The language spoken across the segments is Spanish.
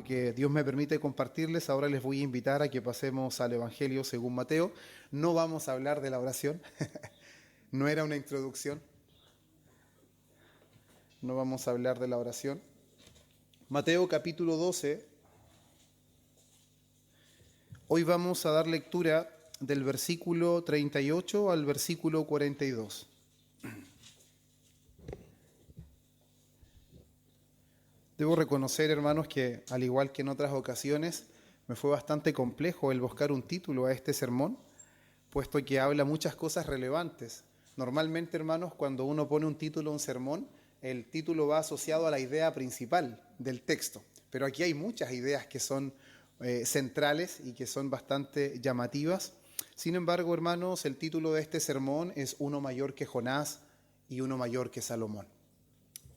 lo que Dios me permite compartirles, ahora les voy a invitar a que pasemos al Evangelio según Mateo. No vamos a hablar de la oración, no era una introducción, no vamos a hablar de la oración. Mateo capítulo 12, hoy vamos a dar lectura del versículo 38 al versículo 42. Debo reconocer, hermanos, que al igual que en otras ocasiones, me fue bastante complejo el buscar un título a este sermón, puesto que habla muchas cosas relevantes. Normalmente, hermanos, cuando uno pone un título a un sermón, el título va asociado a la idea principal del texto. Pero aquí hay muchas ideas que son centrales y que son bastante llamativas. Sin embargo, hermanos, el título de este sermón es Uno mayor que Jonás y uno mayor que Salomón.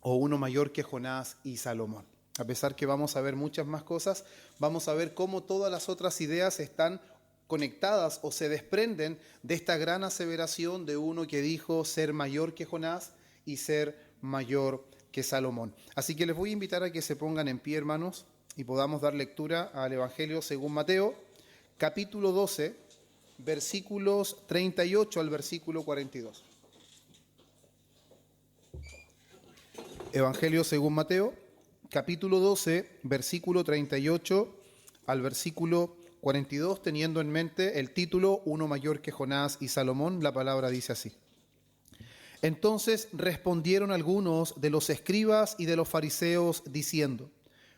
O uno mayor que Jonás y Salomón. A pesar que vamos a ver muchas más cosas, vamos a ver cómo todas las otras ideas están conectadas o se desprenden de esta gran aseveración de uno que dijo ser mayor que Jonás y ser mayor que Salomón. Así que les voy a invitar a que se pongan en pie, hermanos, y podamos dar lectura al Evangelio según Mateo, capítulo 12, versículos 38 al versículo 42. Evangelio según Mateo, capítulo 12, versículo 38 al versículo 42, teniendo en mente el título Uno mayor que Jonás y Salomón, la palabra dice así. Entonces respondieron algunos de los escribas y de los fariseos diciendo: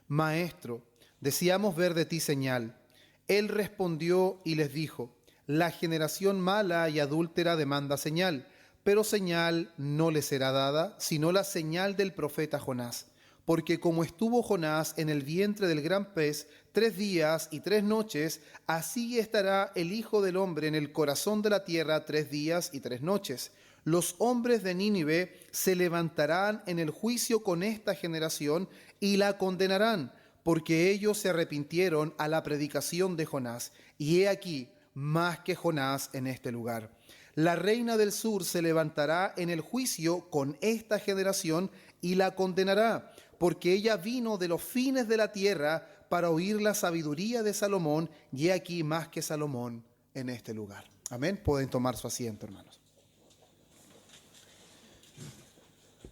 Maestro, deseamos ver de ti señal. Él respondió y les dijo: La generación mala y adúltera demanda señal, pero señal no le será dada, sino la señal del profeta Jonás. Porque como estuvo Jonás en el vientre del gran pez 3 días y 3 noches, así estará el Hijo del Hombre en el corazón de la tierra 3 días y 3 noches. Los hombres de Nínive se levantarán en el juicio con esta generación y la condenarán, porque ellos se arrepintieron a la predicación de Jonás. Y he aquí, más que Jonás en este lugar. La reina del sur se levantará en el juicio con esta generación y la condenará, porque ella vino de los fines de la tierra para oír la sabiduría de Salomón, y he aquí más que Salomón en este lugar. Amén. Pueden tomar su asiento, hermanos.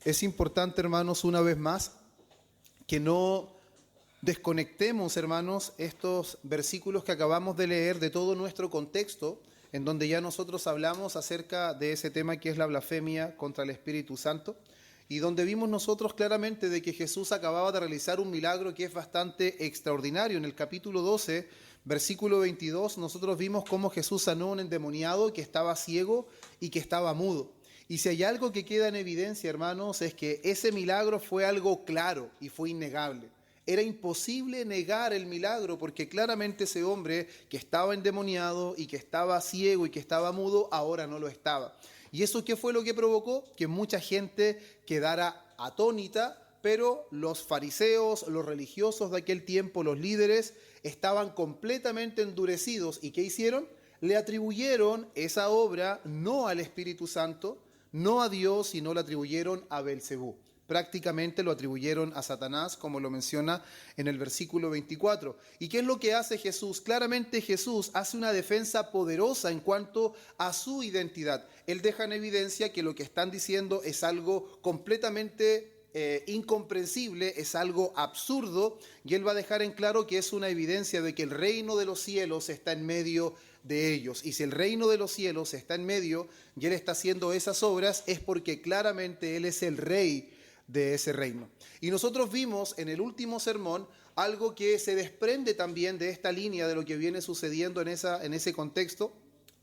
Es importante, hermanos, una vez más, que no desconectemos, hermanos, estos versículos que acabamos de leer de todo nuestro contexto, en donde ya nosotros hablamos acerca de ese tema que es la blasfemia contra el Espíritu Santo, y donde vimos nosotros claramente de que Jesús acababa de realizar un milagro que es bastante extraordinario. En el capítulo 12, versículo 22, nosotros vimos cómo Jesús sanó a un endemoniado que estaba ciego y que estaba mudo. Y si hay algo que queda en evidencia, hermanos, es que ese milagro fue algo claro y fue innegable. Era imposible negar el milagro porque claramente ese hombre que estaba endemoniado y que estaba ciego y que estaba mudo, ahora no lo estaba. ¿Y eso qué fue lo que provocó? Que mucha gente quedara atónita, pero los fariseos, los religiosos de aquel tiempo, los líderes, estaban completamente endurecidos. ¿Y qué hicieron? Le atribuyeron esa obra no al Espíritu Santo, no a Dios, sino la atribuyeron a Belcebú. Prácticamente lo atribuyeron a Satanás, como lo menciona en el versículo 24. ¿Y qué es lo que hace Jesús? Claramente Jesús hace una defensa poderosa en cuanto a su identidad. Él deja en evidencia que lo que están diciendo es algo completamente incomprensible, es algo absurdo, y él va a dejar en claro que es una evidencia de que el reino de los cielos está en medio de ellos. Y si el reino de los cielos está en medio y él está haciendo esas obras, es porque claramente él es el rey de ese reino. Y nosotros vimos en el último sermón algo que se desprende también de esta línea de lo que viene sucediendo en ese contexto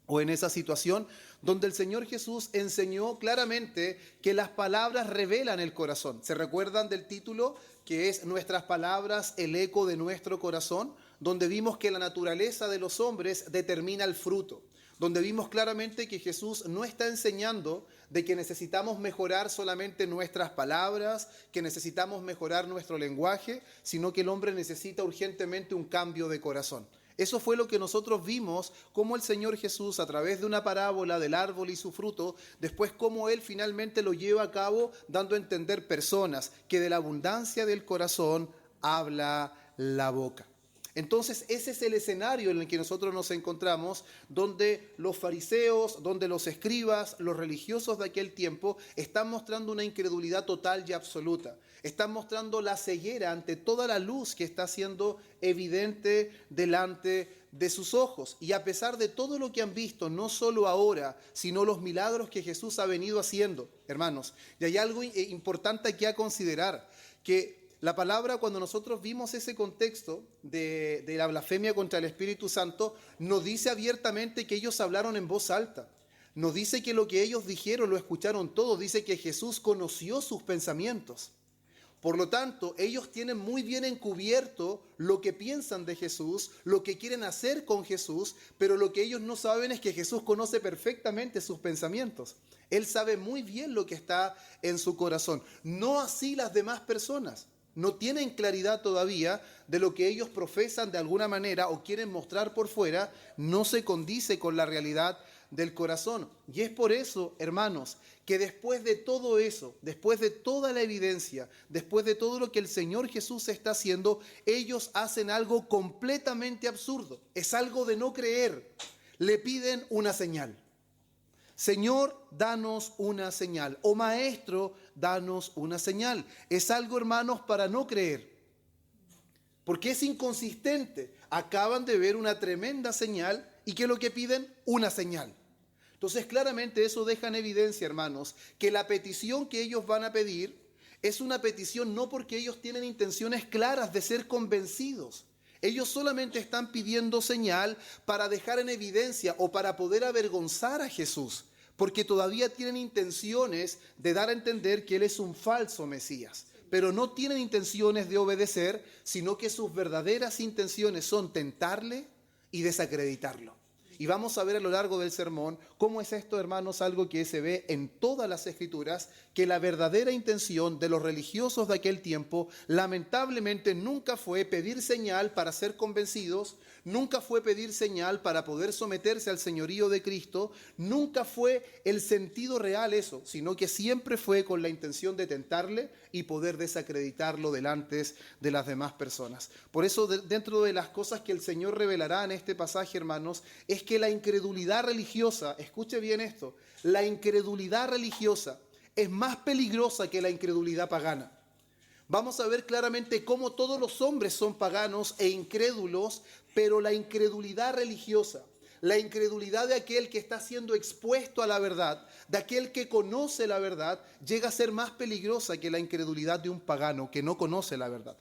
o en esa situación, donde el Señor Jesús enseñó claramente que las palabras revelan el corazón. ¿Se recuerdan del título que es Nuestras palabras, el eco de nuestro corazón? Donde vimos que la naturaleza de los hombres determina el fruto. Donde vimos claramente que Jesús no está enseñando de que necesitamos mejorar solamente nuestras palabras, que necesitamos mejorar nuestro lenguaje, sino que el hombre necesita urgentemente un cambio de corazón. Eso fue lo que nosotros vimos, cómo el Señor Jesús, a través de una parábola del árbol y su fruto, después cómo Él finalmente lo lleva a cabo, dando a entender personas que de la abundancia del corazón habla la boca. Entonces ese es el escenario en el que nosotros nos encontramos, donde los fariseos, donde los escribas, los religiosos de aquel tiempo están mostrando una incredulidad total y absoluta. Están mostrando la ceguera ante toda la luz que está siendo evidente delante de sus ojos. Y a pesar de todo lo que han visto, no solo ahora, sino los milagros que Jesús ha venido haciendo, hermanos, y hay algo importante aquí a considerar, que la palabra, cuando nosotros vimos ese contexto de la blasfemia contra el Espíritu Santo, nos dice abiertamente que ellos hablaron en voz alta. Nos dice que lo que ellos dijeron lo escucharon todos. Dice que Jesús conoció sus pensamientos. Por lo tanto, ellos tienen muy bien encubierto lo que piensan de Jesús, lo que quieren hacer con Jesús, pero lo que ellos no saben es que Jesús conoce perfectamente sus pensamientos. Él sabe muy bien lo que está en su corazón. No así las demás personas. No tienen claridad todavía de lo que ellos profesan de alguna manera o quieren mostrar por fuera, no se condice con la realidad del corazón. Y es por eso, hermanos, que después de todo eso, después de toda la evidencia, después de todo lo que el Señor Jesús está haciendo, ellos hacen algo completamente absurdo. Es algo de no creer. Le piden una señal. Señor, danos una señal. O Maestro, danos una señal. Es algo, hermanos, para no creer. Porque es inconsistente. Acaban de ver una tremenda señal y ¿qué es lo que piden? Una señal. Entonces, claramente eso deja en evidencia, hermanos, que la petición que ellos van a pedir es una petición no porque ellos tienen intenciones claras de ser convencidos. Ellos solamente están pidiendo señal para dejar en evidencia o para poder avergonzar a Jesús, porque todavía tienen intenciones de dar a entender que Él es un falso Mesías, pero no tienen intenciones de obedecer, sino que sus verdaderas intenciones son tentarle y desacreditarlo. Y vamos a ver a lo largo del sermón cómo es esto, hermanos, algo que se ve en todas las Escrituras, que la verdadera intención de los religiosos de aquel tiempo lamentablemente nunca fue pedir señal para ser convencidos, nunca fue pedir señal para poder someterse al señorío de Cristo, nunca fue el sentido real eso, sino que siempre fue con la intención de tentarle y poder desacreditarlo delante de las demás personas. Por eso, dentro de las cosas que el Señor revelará en este pasaje, hermanos, es que la incredulidad religiosa, escuche bien esto, la incredulidad religiosa es más peligrosa que la incredulidad pagana. Vamos a ver claramente cómo todos los hombres son paganos e incrédulos, pero la incredulidad religiosa, la incredulidad de aquel que está siendo expuesto a la verdad, de aquel que conoce la verdad, llega a ser más peligrosa que la incredulidad de un pagano que no conoce la verdad.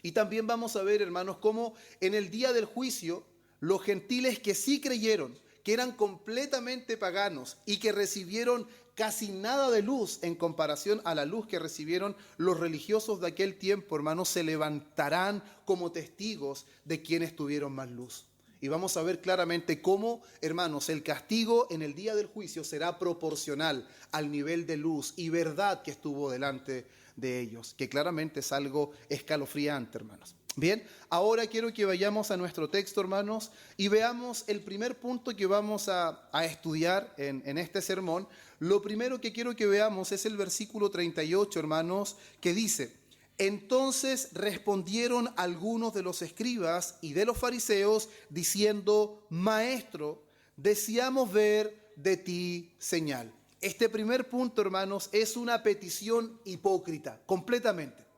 Y también vamos a ver, hermanos, cómo en el día del juicio, los gentiles que sí creyeron, que eran completamente paganos y que recibieron casi nada de luz en comparación a la luz que recibieron los religiosos de aquel tiempo, hermanos, se levantarán como testigos de quienes tuvieron más luz. Y vamos a ver claramente cómo, hermanos, el castigo en el día del juicio será proporcional al nivel de luz y verdad que estuvo delante de ellos, que claramente es algo escalofriante, hermanos. Bien, ahora quiero que vayamos a nuestro texto, hermanos, y veamos el primer punto que vamos a estudiar en este sermón. Lo primero que quiero que veamos es el versículo 38, hermanos, que dice: entonces respondieron algunos de los escribas y de los fariseos diciendo: Maestro, deseamos ver de ti señal. Este primer punto, hermanos, es una petición hipócrita, completamente.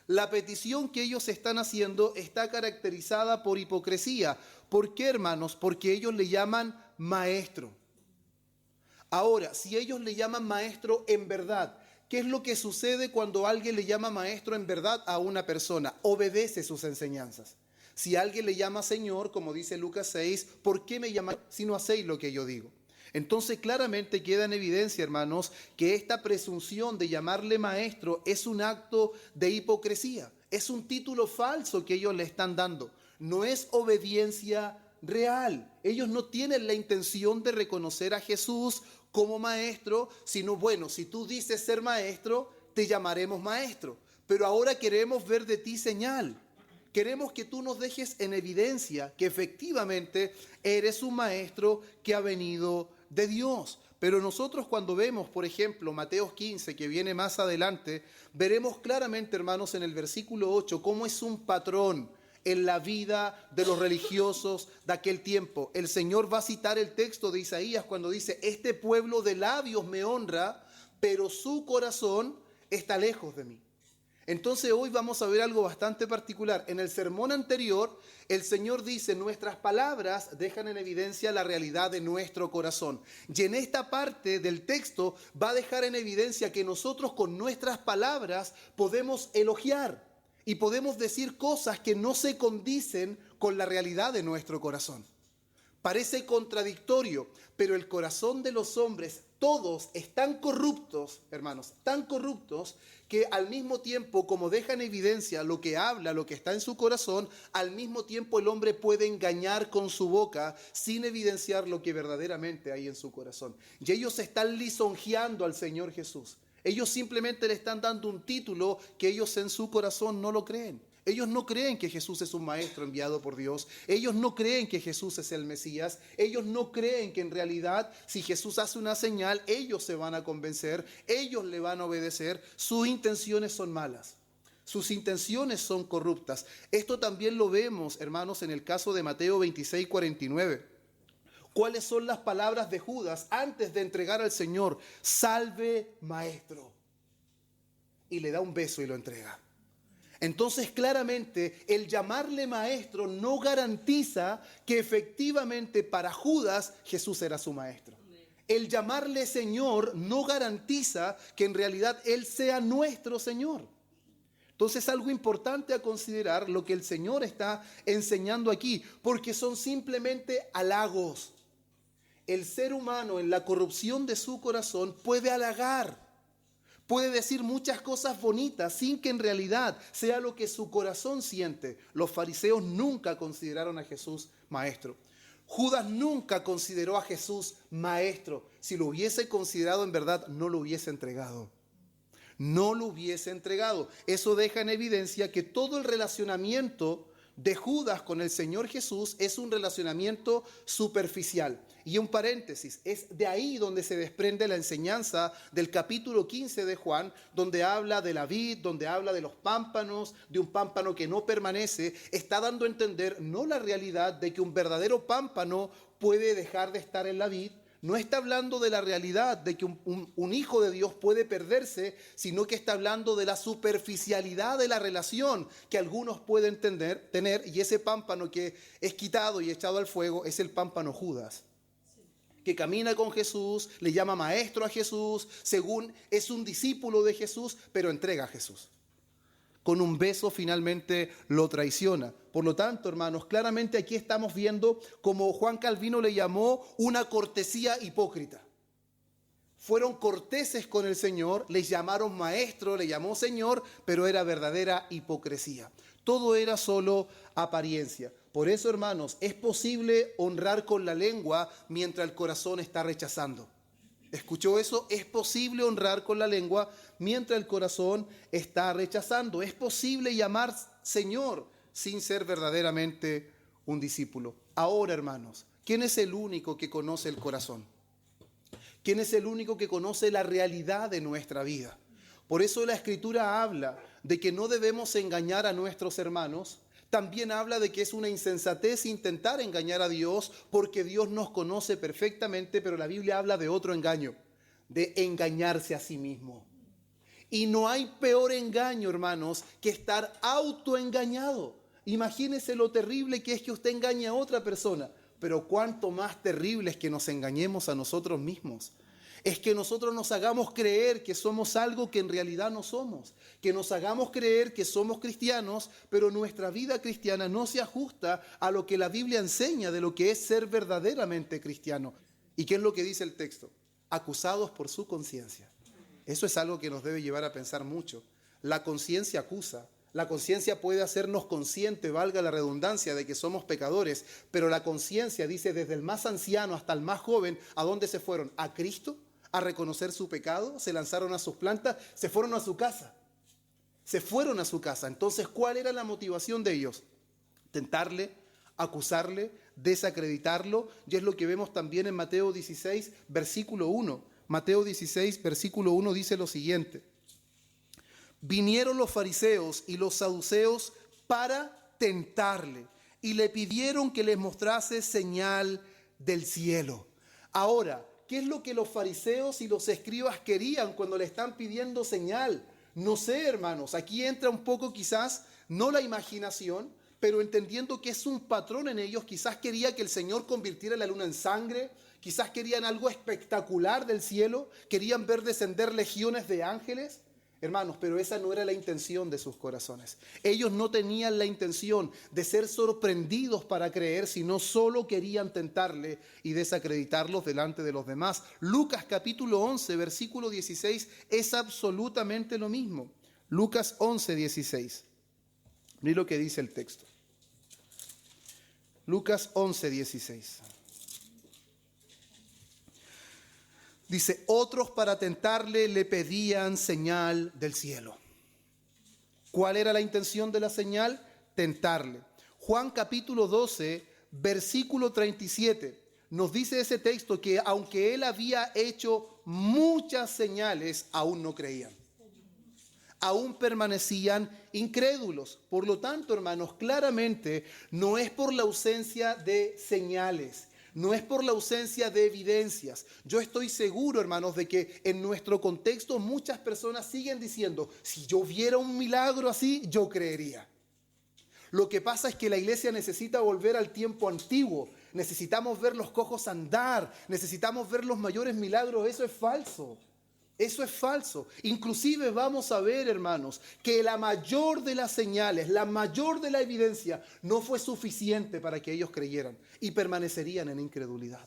La petición que ellos están haciendo está caracterizada por hipocresía. ¿Por qué, hermanos? Porque ellos le llaman maestro. Ahora, si ellos le llaman maestro en verdad, ¿qué es lo que sucede cuando alguien le llama maestro en verdad a una persona? Obedece sus enseñanzas. Si alguien le llama Señor, como dice Lucas 6, ¿por qué me llamáis si no hacéis lo que yo digo? Entonces claramente queda en evidencia, hermanos, que esta presunción de llamarle maestro es un acto de hipocresía. Es un título falso que ellos le están dando. No es obediencia real. Ellos no tienen la intención de reconocer a Jesús como maestro, sino, bueno, si tú dices ser maestro, te llamaremos maestro. Pero ahora queremos ver de ti señal. Queremos que tú nos dejes en evidencia que efectivamente eres un maestro que ha venido de Dios. Pero nosotros cuando vemos, por ejemplo, Mateo 15, que viene más adelante, veremos claramente, hermanos, en el versículo 8, cómo es un patrón en la vida de los religiosos de aquel tiempo. El Señor va a citar el texto de Isaías cuando dice: este pueblo de labios me honra, pero su corazón está lejos de mí. Entonces hoy vamos a ver algo bastante particular. En el sermón anterior, el Señor dice: nuestras palabras dejan en evidencia la realidad de nuestro corazón. Y en esta parte del texto va a dejar en evidencia que nosotros con nuestras palabras podemos elogiar y podemos decir cosas que no se condicen con la realidad de nuestro corazón. Parece contradictorio, pero el corazón de los hombres, todos están corruptos, hermanos, tan corruptos que al mismo tiempo, como deja en evidencia lo que habla, lo que está en su corazón, al mismo tiempo el hombre puede engañar con su boca sin evidenciar lo que verdaderamente hay en su corazón. Y ellos están lisonjeando al Señor Jesús. Ellos simplemente le están dando un título que ellos en su corazón no lo creen. Ellos no creen que Jesús es un maestro enviado por Dios. Ellos no creen que Jesús es el Mesías. Ellos no creen que en realidad si Jesús hace una señal, ellos se van a convencer, ellos le van a obedecer. Sus intenciones son malas. Sus intenciones son corruptas. Esto también lo vemos, hermanos, en el caso de Mateo 26, 49. ¿Cuáles son las palabras de Judas antes de entregar al Señor? Salve, maestro. Y le da un beso y lo entrega. Entonces, claramente, el llamarle maestro no garantiza que efectivamente para Judas Jesús era su maestro. El llamarle Señor no garantiza que en realidad Él sea nuestro Señor. Entonces, algo importante a considerar lo que el Señor está enseñando aquí, porque son simplemente halagos. El ser humano en la corrupción de su corazón puede halagar, puede decir muchas cosas bonitas sin que en realidad sea lo que su corazón siente. Los fariseos nunca consideraron a Jesús maestro. Judas nunca consideró a Jesús maestro. Si lo hubiese considerado en verdad, no lo hubiese entregado. No lo hubiese entregado. Eso deja en evidencia que todo el relacionamiento de Judas con el Señor Jesús es un relacionamiento superficial. Y un paréntesis, es de ahí donde se desprende la enseñanza del capítulo 15 de Juan, donde habla de la vid, donde habla de los pámpanos, de un pámpano que no permanece. Está dando a entender no la realidad de que un verdadero pámpano puede dejar de estar en la vid. No está hablando de la realidad de que un hijo de Dios puede perderse, sino que está hablando de la superficialidad de la relación que algunos pueden tener, y ese pámpano que es quitado y echado al fuego es el pámpano Judas, que camina con Jesús, le llama maestro a Jesús, según es un discípulo de Jesús, pero entrega a Jesús. Con un beso finalmente lo traiciona. Por lo tanto, hermanos, claramente aquí estamos viendo como Juan Calvino le llamó una cortesía hipócrita. Fueron corteses con el Señor, les llamaron maestro, le llamó Señor, pero era verdadera hipocresía. Todo era solo apariencia. Por eso, hermanos, es posible honrar con la lengua mientras el corazón está rechazando. ¿Escuchó eso? Es posible honrar con la lengua mientras el corazón está rechazando. Es posible llamar Señor sin ser verdaderamente un discípulo. Ahora, hermanos, ¿quién es el único que conoce el corazón? ¿Quién es el único que conoce la realidad de nuestra vida? Por eso la Escritura habla de que no debemos engañar a nuestros hermanos. También habla de que es una insensatez intentar engañar a Dios porque Dios nos conoce perfectamente, pero la Biblia habla de otro engaño, de engañarse a sí mismo. Y no hay peor engaño, hermanos, que estar autoengañado. Imagínese lo terrible que es que usted engañe a otra persona, pero cuánto más terrible es que nos engañemos a nosotros mismos. Es que nosotros nos hagamos creer que somos algo que en realidad no somos. Que nos hagamos creer que somos cristianos, pero nuestra vida cristiana no se ajusta a lo que la Biblia enseña de lo que es ser verdaderamente cristiano. ¿Y qué es lo que dice el texto? Acusados por su conciencia. Eso es algo que nos debe llevar a pensar mucho. La conciencia acusa. La conciencia puede hacernos consciente, valga la redundancia, de que somos pecadores, pero la conciencia dice desde el más anciano hasta el más joven, ¿a dónde se fueron? ¿A Cristo? ¿A reconocer su pecado? ¿Se lanzaron a sus plantas? ¿Se fueron a su casa? Se fueron a su casa. Entonces, ¿cuál era la motivación de ellos? Tentarle, acusarle, desacreditarlo, y es lo que vemos también en Mateo 16, versículo 1. Mateo 16, versículo 1 dice lo siguiente: vinieron los fariseos y los saduceos para tentarle, y le pidieron que les mostrase señal del cielo. Ahora, ¿qué es lo que los fariseos y los escribas querían cuando le están pidiendo señal? No sé, hermanos, aquí entra un poco quizás, no la imaginación, pero entendiendo que es un patrón en ellos. Quizás quería que el Señor convirtiera la luna en sangre, quizás querían algo espectacular del cielo, querían ver descender legiones de ángeles. Hermanos, pero esa no era la intención de sus corazones. Ellos no tenían la intención de ser sorprendidos para creer, sino solo querían tentarle y desacreditarlos delante de los demás. Lucas capítulo 11, versículo 16 es absolutamente lo mismo. Lucas 11, 16. Mira lo que dice el texto. Lucas 11, 16. Dice, otros para tentarle le pedían señal del cielo. ¿Cuál era la intención de la señal? Tentarle. Juan capítulo 12, versículo 37, nos dice ese texto que aunque él había hecho muchas señales, aún no creían. Aún permanecían incrédulos. Por lo tanto, hermanos, claramente no es por la ausencia de señales, no es por la ausencia de evidencias. Yo estoy seguro, hermanos, de que en nuestro contexto muchas personas siguen diciendo, si yo viera un milagro así, yo creería. Lo que pasa es que la iglesia necesita volver al tiempo antiguo. Necesitamos ver los cojos andar, necesitamos ver los mayores milagros. Eso es falso. Eso es falso. Inclusive vamos a ver, hermanos, que la mayor de las señales, la mayor de la evidencia no fue suficiente para que ellos creyeran y permanecerían en incredulidad.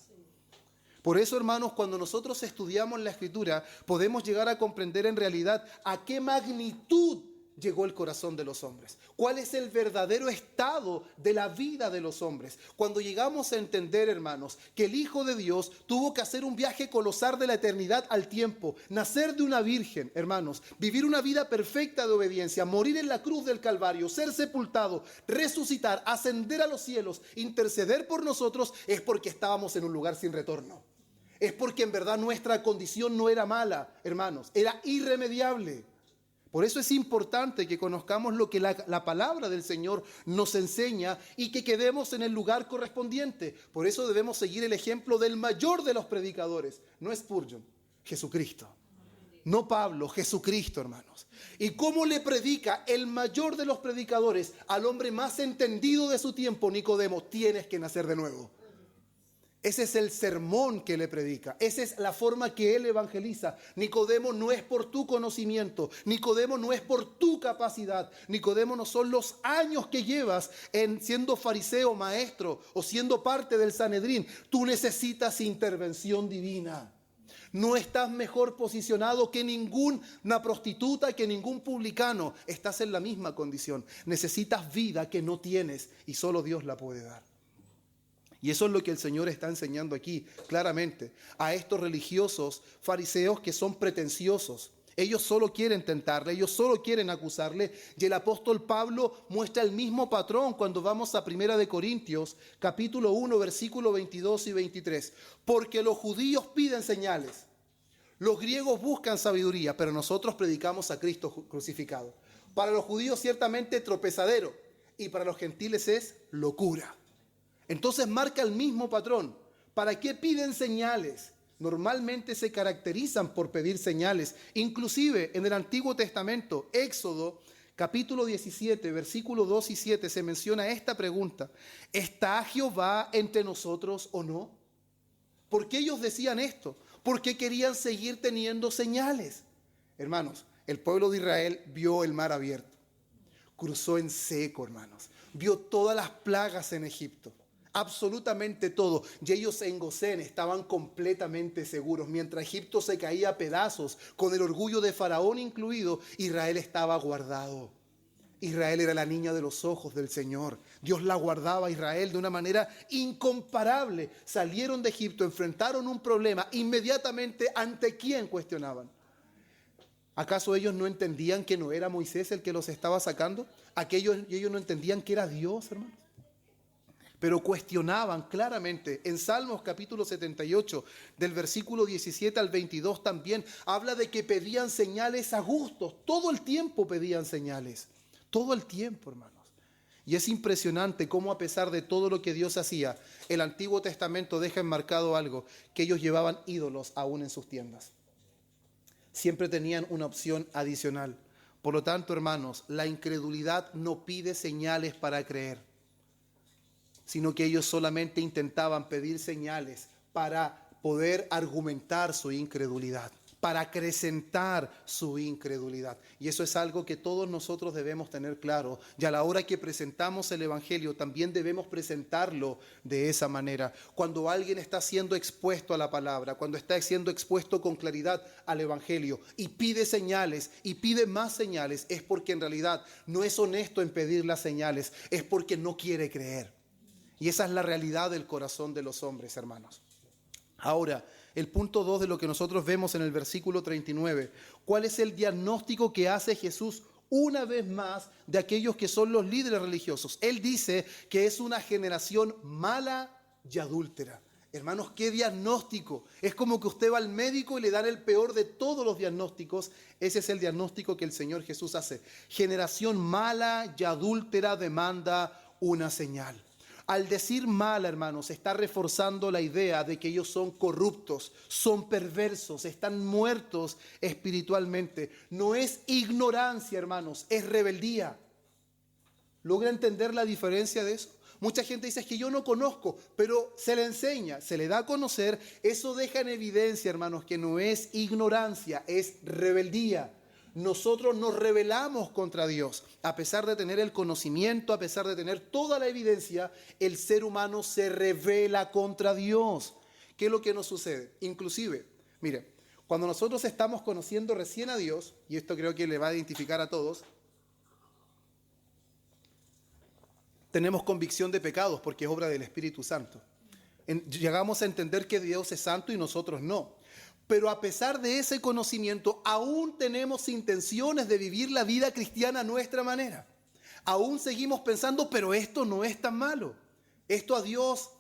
Por eso, hermanos, cuando nosotros estudiamos la Escritura, podemos llegar a comprender en realidad a qué magnitud llegó el corazón de los hombres. ¿Cuál es el verdadero estado de la vida de los hombres? Cuando llegamos a entender, hermanos, que el Hijo de Dios tuvo que hacer un viaje colosal de la eternidad al tiempo, nacer de una virgen, hermanos, vivir una vida perfecta de obediencia, morir en la cruz del Calvario, ser sepultado, resucitar, ascender a los cielos, interceder por nosotros, es porque estábamos en un lugar sin retorno. Es porque en verdad nuestra condición no era mala, hermanos, era irremediable. Por eso es importante que conozcamos lo que la palabra del Señor nos enseña y que quedemos en el lugar correspondiente. Por eso debemos seguir el ejemplo del mayor de los predicadores. No Spurgeon, Jesucristo. No Pablo, Jesucristo, hermanos. ¿Y cómo le predica el mayor de los predicadores al hombre más entendido de su tiempo, Nicodemo? Tienes que nacer de nuevo. Ese es el sermón que le predica. Esa es la forma que él evangeliza. Nicodemo, no es por tu conocimiento. Nicodemo, no es por tu capacidad. Nicodemo, no son los años que llevas en siendo fariseo, maestro o siendo parte del Sanedrín. Tú necesitas intervención divina. No estás mejor posicionado que ninguna prostituta, que ningún publicano. Estás en la misma condición. Necesitas vida que no tienes y solo Dios la puede dar. Y eso es lo que el Señor está enseñando aquí claramente a estos religiosos fariseos que son pretenciosos. Ellos solo quieren tentarle, ellos solo quieren acusarle. Y el apóstol Pablo muestra el mismo patrón cuando vamos a 1 Corintios, capítulo 1, versículos 22 y 23. Porque los judíos piden señales, los griegos buscan sabiduría, pero nosotros predicamos a Cristo crucificado. Para los judíos ciertamente tropezadero y para los gentiles es locura. Entonces marca el mismo patrón. ¿Para qué piden señales? Normalmente se caracterizan por pedir señales. Inclusive en el Antiguo Testamento, Éxodo, capítulo 17, versículos 2 y 7, se menciona esta pregunta. ¿Está Jehová entre nosotros o no? ¿Por qué ellos decían esto? Porque querían seguir teniendo señales. Hermanos, el pueblo de Israel vio el mar abierto. Cruzó en seco, hermanos. Vio todas las plagas en Egipto. Absolutamente todo. Y ellos en Gosén estaban completamente seguros. Mientras Egipto se caía a pedazos, con el orgullo de Faraón incluido, Israel estaba guardado. Israel era la niña de los ojos del Señor. Dios la guardaba a Israel de una manera incomparable. Salieron de Egipto, enfrentaron un problema. Inmediatamente, ¿ante quién cuestionaban? ¿Acaso ellos no entendían que no era Moisés el que los estaba sacando? ¿Ellos no entendían que era Dios, hermanos? pero cuestionaban claramente. En Salmos capítulo 78, del versículo 17 al 22 también, habla de que pedían señales a gustos. Todo el tiempo pedían señales. Todo el tiempo, hermanos. Y es impresionante cómo a pesar de todo lo que Dios hacía, el Antiguo Testamento deja enmarcado algo, que ellos llevaban ídolos aún en sus tiendas. Siempre tenían una opción adicional. Por lo tanto, hermanos, la incredulidad no pide señales para creer, sino que ellos solamente intentaban pedir señales para poder argumentar su incredulidad, para acrecentar su incredulidad. Y eso es algo que todos nosotros debemos tener claro. Y a la hora que presentamos el Evangelio, también debemos presentarlo de esa manera. Cuando alguien está siendo expuesto a la palabra, cuando está siendo expuesto con claridad al Evangelio y pide señales y pide más señales, es porque en realidad no es honesto en pedir las señales, es porque no quiere creer. Y esa es la realidad del corazón de los hombres, hermanos. Ahora, el punto 2 de lo que nosotros vemos en el versículo 39. ¿Cuál es el diagnóstico que hace Jesús una vez más de aquellos que son los líderes religiosos? Él dice que es una generación mala y adúltera. Hermanos, ¿qué diagnóstico? Es como que usted va al médico y le dan el peor de todos los diagnósticos. Ese es el diagnóstico que el Señor Jesús hace. Generación mala y adúltera demanda una señal. Al decir mala, hermanos, está reforzando la idea de que ellos son corruptos, son perversos, están muertos espiritualmente. No es ignorancia, hermanos, es rebeldía. ¿Logra entender la diferencia de eso? Mucha gente dice, es que yo no conozco, pero se le enseña, se le da a conocer. Eso deja en evidencia, hermanos, que no es ignorancia, es rebeldía. Nosotros nos rebelamos contra Dios. A pesar de tener el conocimiento, a pesar de tener toda la evidencia, el ser humano se rebela contra Dios. ¿Qué es lo que nos sucede? Inclusive, mire, cuando nosotros estamos conociendo recién a Dios, y esto creo que le va a identificar a todos, tenemos convicción de pecados porque es obra del Espíritu Santo. Llegamos a entender que Dios es santo y nosotros no. Pero a pesar de ese conocimiento, aún tenemos intenciones de vivir la vida cristiana a nuestra manera. Aún seguimos pensando, pero esto no es tan malo. Esto a Dios,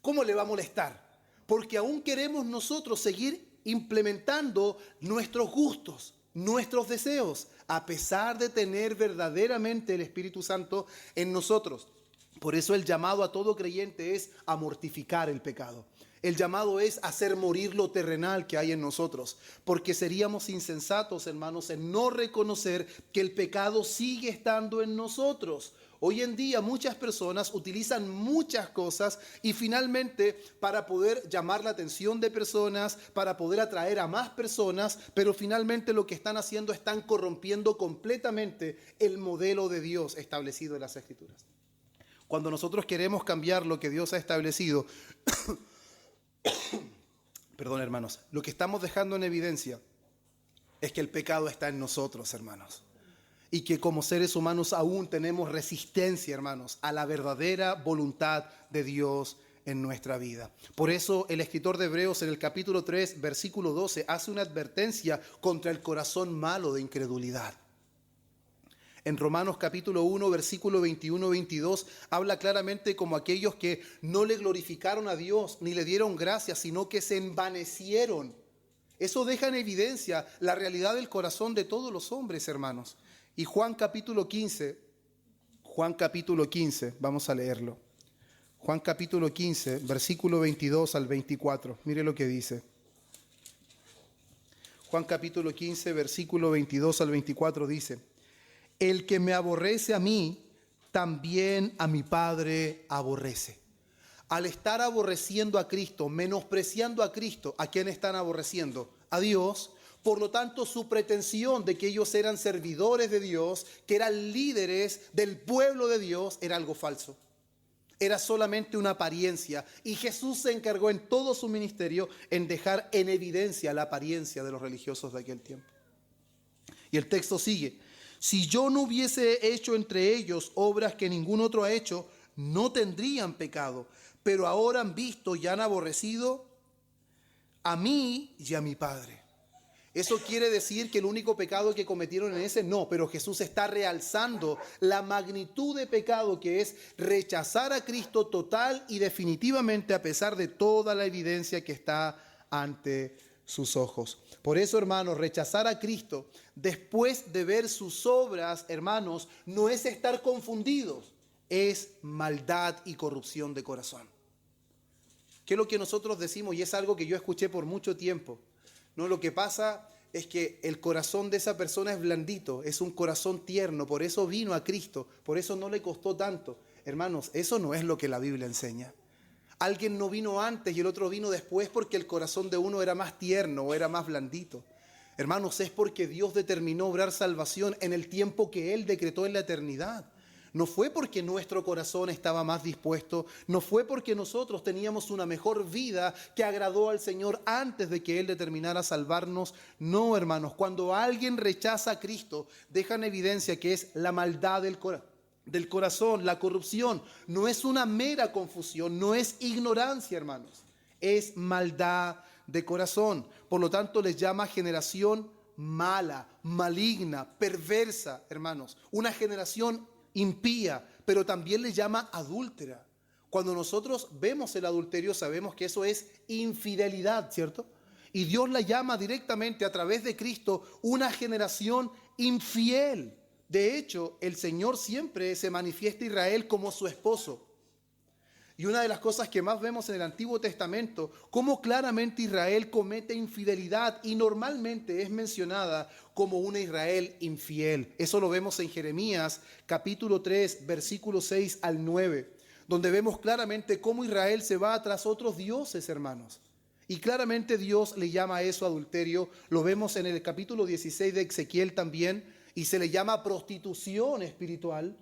¿cómo le va a molestar? Porque aún queremos nosotros seguir implementando nuestros gustos, nuestros deseos, a pesar de tener verdaderamente el Espíritu Santo en nosotros. Por eso el llamado a todo creyente es a mortificar el pecado. El llamado es hacer morir lo terrenal que hay en nosotros, porque seríamos insensatos, hermanos, en no reconocer que el pecado sigue estando en nosotros. Hoy en día muchas personas utilizan muchas cosas y finalmente para poder llamar la atención de personas, para poder atraer a más personas, pero finalmente lo que están haciendo están corrompiendo completamente el modelo de Dios establecido en las Escrituras. Cuando nosotros queremos cambiar lo que Dios ha establecido, perdón, hermanos, lo que estamos dejando en evidencia es que el pecado está en nosotros, hermanos. Y que como seres humanos aún tenemos resistencia, hermanos, a la verdadera voluntad de Dios en nuestra vida. Por eso el escritor de Hebreos en el capítulo 3, versículo 12, hace una advertencia contra el corazón malo de incredulidad. En Romanos capítulo 1, versículo 21-22, habla claramente como aquellos que no le glorificaron a Dios, ni le dieron gracias, sino que se envanecieron. Eso deja en evidencia la realidad del corazón de todos los hombres, hermanos. Y Juan capítulo 15, vamos a leerlo. Juan capítulo 15, versículo 22 al 24. Mire lo que dice. Juan capítulo 15, versículo 22 al 24 dice: el que me aborrece a mí, también a mi Padre aborrece. Al estar aborreciendo a Cristo, menospreciando a Cristo, ¿a quién están aborreciendo? A Dios. Por lo tanto, su pretensión de que ellos eran servidores de Dios, que eran líderes del pueblo de Dios, era algo falso. Era solamente una apariencia. Y Jesús se encargó en todo su ministerio en dejar en evidencia la apariencia de los religiosos de aquel tiempo. Y el texto sigue: si yo no hubiese hecho entre ellos obras que ningún otro ha hecho, no tendrían pecado. Pero ahora han visto y han aborrecido a mí y a mi Padre. ¿Eso quiere decir que el único pecado que cometieron en ese? No, pero Jesús está realzando la magnitud de pecado que es rechazar a Cristo total y definitivamente a pesar de toda la evidencia que está ante sus ojos. Por eso, hermanos, rechazar a Cristo después de ver sus obras, hermanos, no es estar confundidos, es maldad y corrupción de corazón. ¿Qué es lo que nosotros decimos? Y es algo que yo escuché por mucho tiempo. No, lo que pasa es que el corazón de esa persona es blandito, es un corazón tierno, por eso vino a Cristo, por eso no le costó tanto. Hermanos, eso no es lo que la Biblia enseña. Alguien no vino antes y el otro vino después porque el corazón de uno era más tierno o era más blandito. Hermanos, es porque Dios determinó obrar salvación en el tiempo que Él decretó en la eternidad. No fue porque nuestro corazón estaba más dispuesto, no fue porque nosotros teníamos una mejor vida que agradó al Señor antes de que Él determinara salvarnos. No, hermanos, cuando alguien rechaza a Cristo, deja en evidencia que es la maldad del corazón, la corrupción. No es una mera confusión, no es ignorancia, hermanos, es maldad de corazón. Por lo tanto, les llama generación mala, maligna, perversa, hermanos. Una generación impía, pero también le llama adúltera. Cuando nosotros vemos el adulterio, sabemos que eso es infidelidad, ¿cierto? Y Dios la llama directamente a través de Cristo una generación infiel. De hecho, el Señor siempre se manifiesta a Israel como su esposo. Y una de las cosas que más vemos en el Antiguo Testamento, cómo claramente Israel comete infidelidad y normalmente es mencionada como una Israel infiel. Eso lo vemos en Jeremías capítulo 3, versículos 6 al 9, donde vemos claramente cómo Israel se va tras otros dioses, hermanos. Y claramente Dios le llama a eso adulterio. Lo vemos en el capítulo 16 de Ezequiel también, y se le llama prostitución espiritual.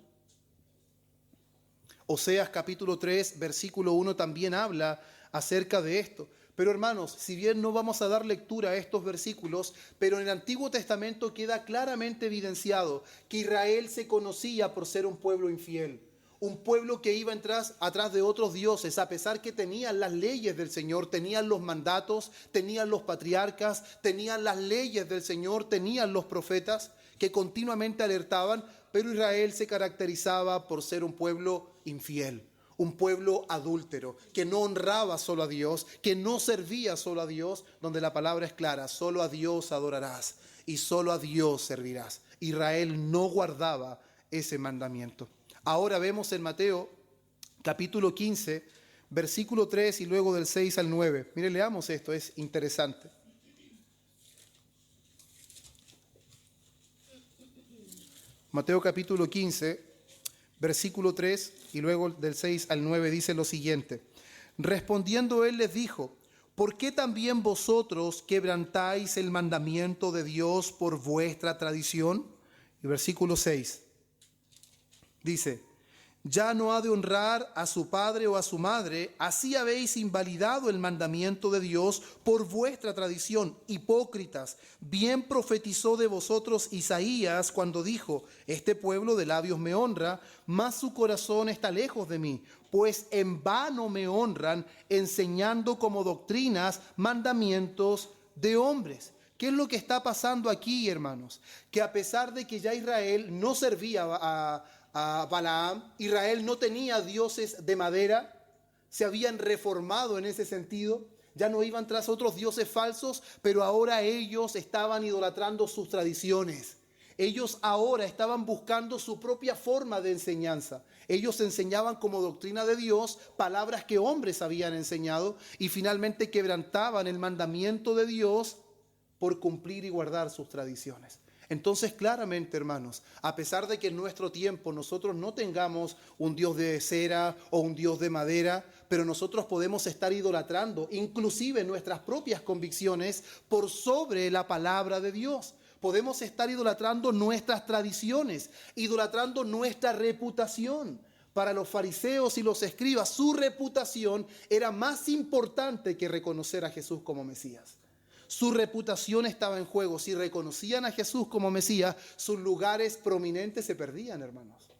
Oseas capítulo 3, versículo 1 también habla acerca de esto. Pero hermanos, si bien no vamos a dar lectura a estos versículos, pero en el Antiguo Testamento queda claramente evidenciado que Israel se conocía por ser un pueblo infiel. Un pueblo que iba atrás de otros dioses, a pesar que tenían las leyes del Señor, tenían los mandatos, tenían los patriarcas, tenían las leyes del Señor, tenían los profetas que continuamente alertaban, pero Israel se caracterizaba por ser un pueblo infiel, un pueblo adúltero, que no honraba solo a Dios, que no servía solo a Dios, donde la palabra es clara: solo a Dios adorarás y solo a Dios servirás. Israel no guardaba ese mandamiento. Ahora vemos en Mateo capítulo 15, versículo 3 y luego del 6 al 9. Mire, leamos esto, es interesante. Mateo capítulo 15, versículo 3 y luego del 6 al 9 dice lo siguiente. Respondiendo él les dijo: ¿por qué también vosotros quebrantáis el mandamiento de Dios por vuestra tradición? Y versículo 6 dice: ya no ha de honrar a su padre o a su madre, así habéis invalidado el mandamiento de Dios por vuestra tradición. Hipócritas, bien profetizó de vosotros Isaías cuando dijo: este pueblo de labios me honra, mas su corazón está lejos de mí, pues en vano me honran, enseñando como doctrinas mandamientos de hombres. ¿Qué es lo que está pasando aquí, hermanos? Que a pesar de que ya Israel no servía a Balaam, Israel no tenía dioses de madera, se habían reformado en ese sentido, ya no iban tras otros dioses falsos, pero ahora ellos estaban idolatrando sus tradiciones. Ellos ahora estaban buscando su propia forma de enseñanza. Ellos enseñaban como doctrina de Dios palabras que hombres habían enseñado y finalmente quebrantaban el mandamiento de Dios por cumplir y guardar sus tradiciones. Entonces, claramente, hermanos, a pesar de que en nuestro tiempo nosotros no tengamos un Dios de cera o un Dios de madera, pero nosotros podemos estar idolatrando inclusive nuestras propias convicciones por sobre la palabra de Dios. Podemos estar idolatrando nuestras tradiciones, idolatrando nuestra reputación. Para los fariseos y los escribas, su reputación era más importante que reconocer a Jesús como Mesías. Su reputación estaba en juego. Si reconocían a Jesús como Mesías, sus lugares prominentes se perdían, hermanos.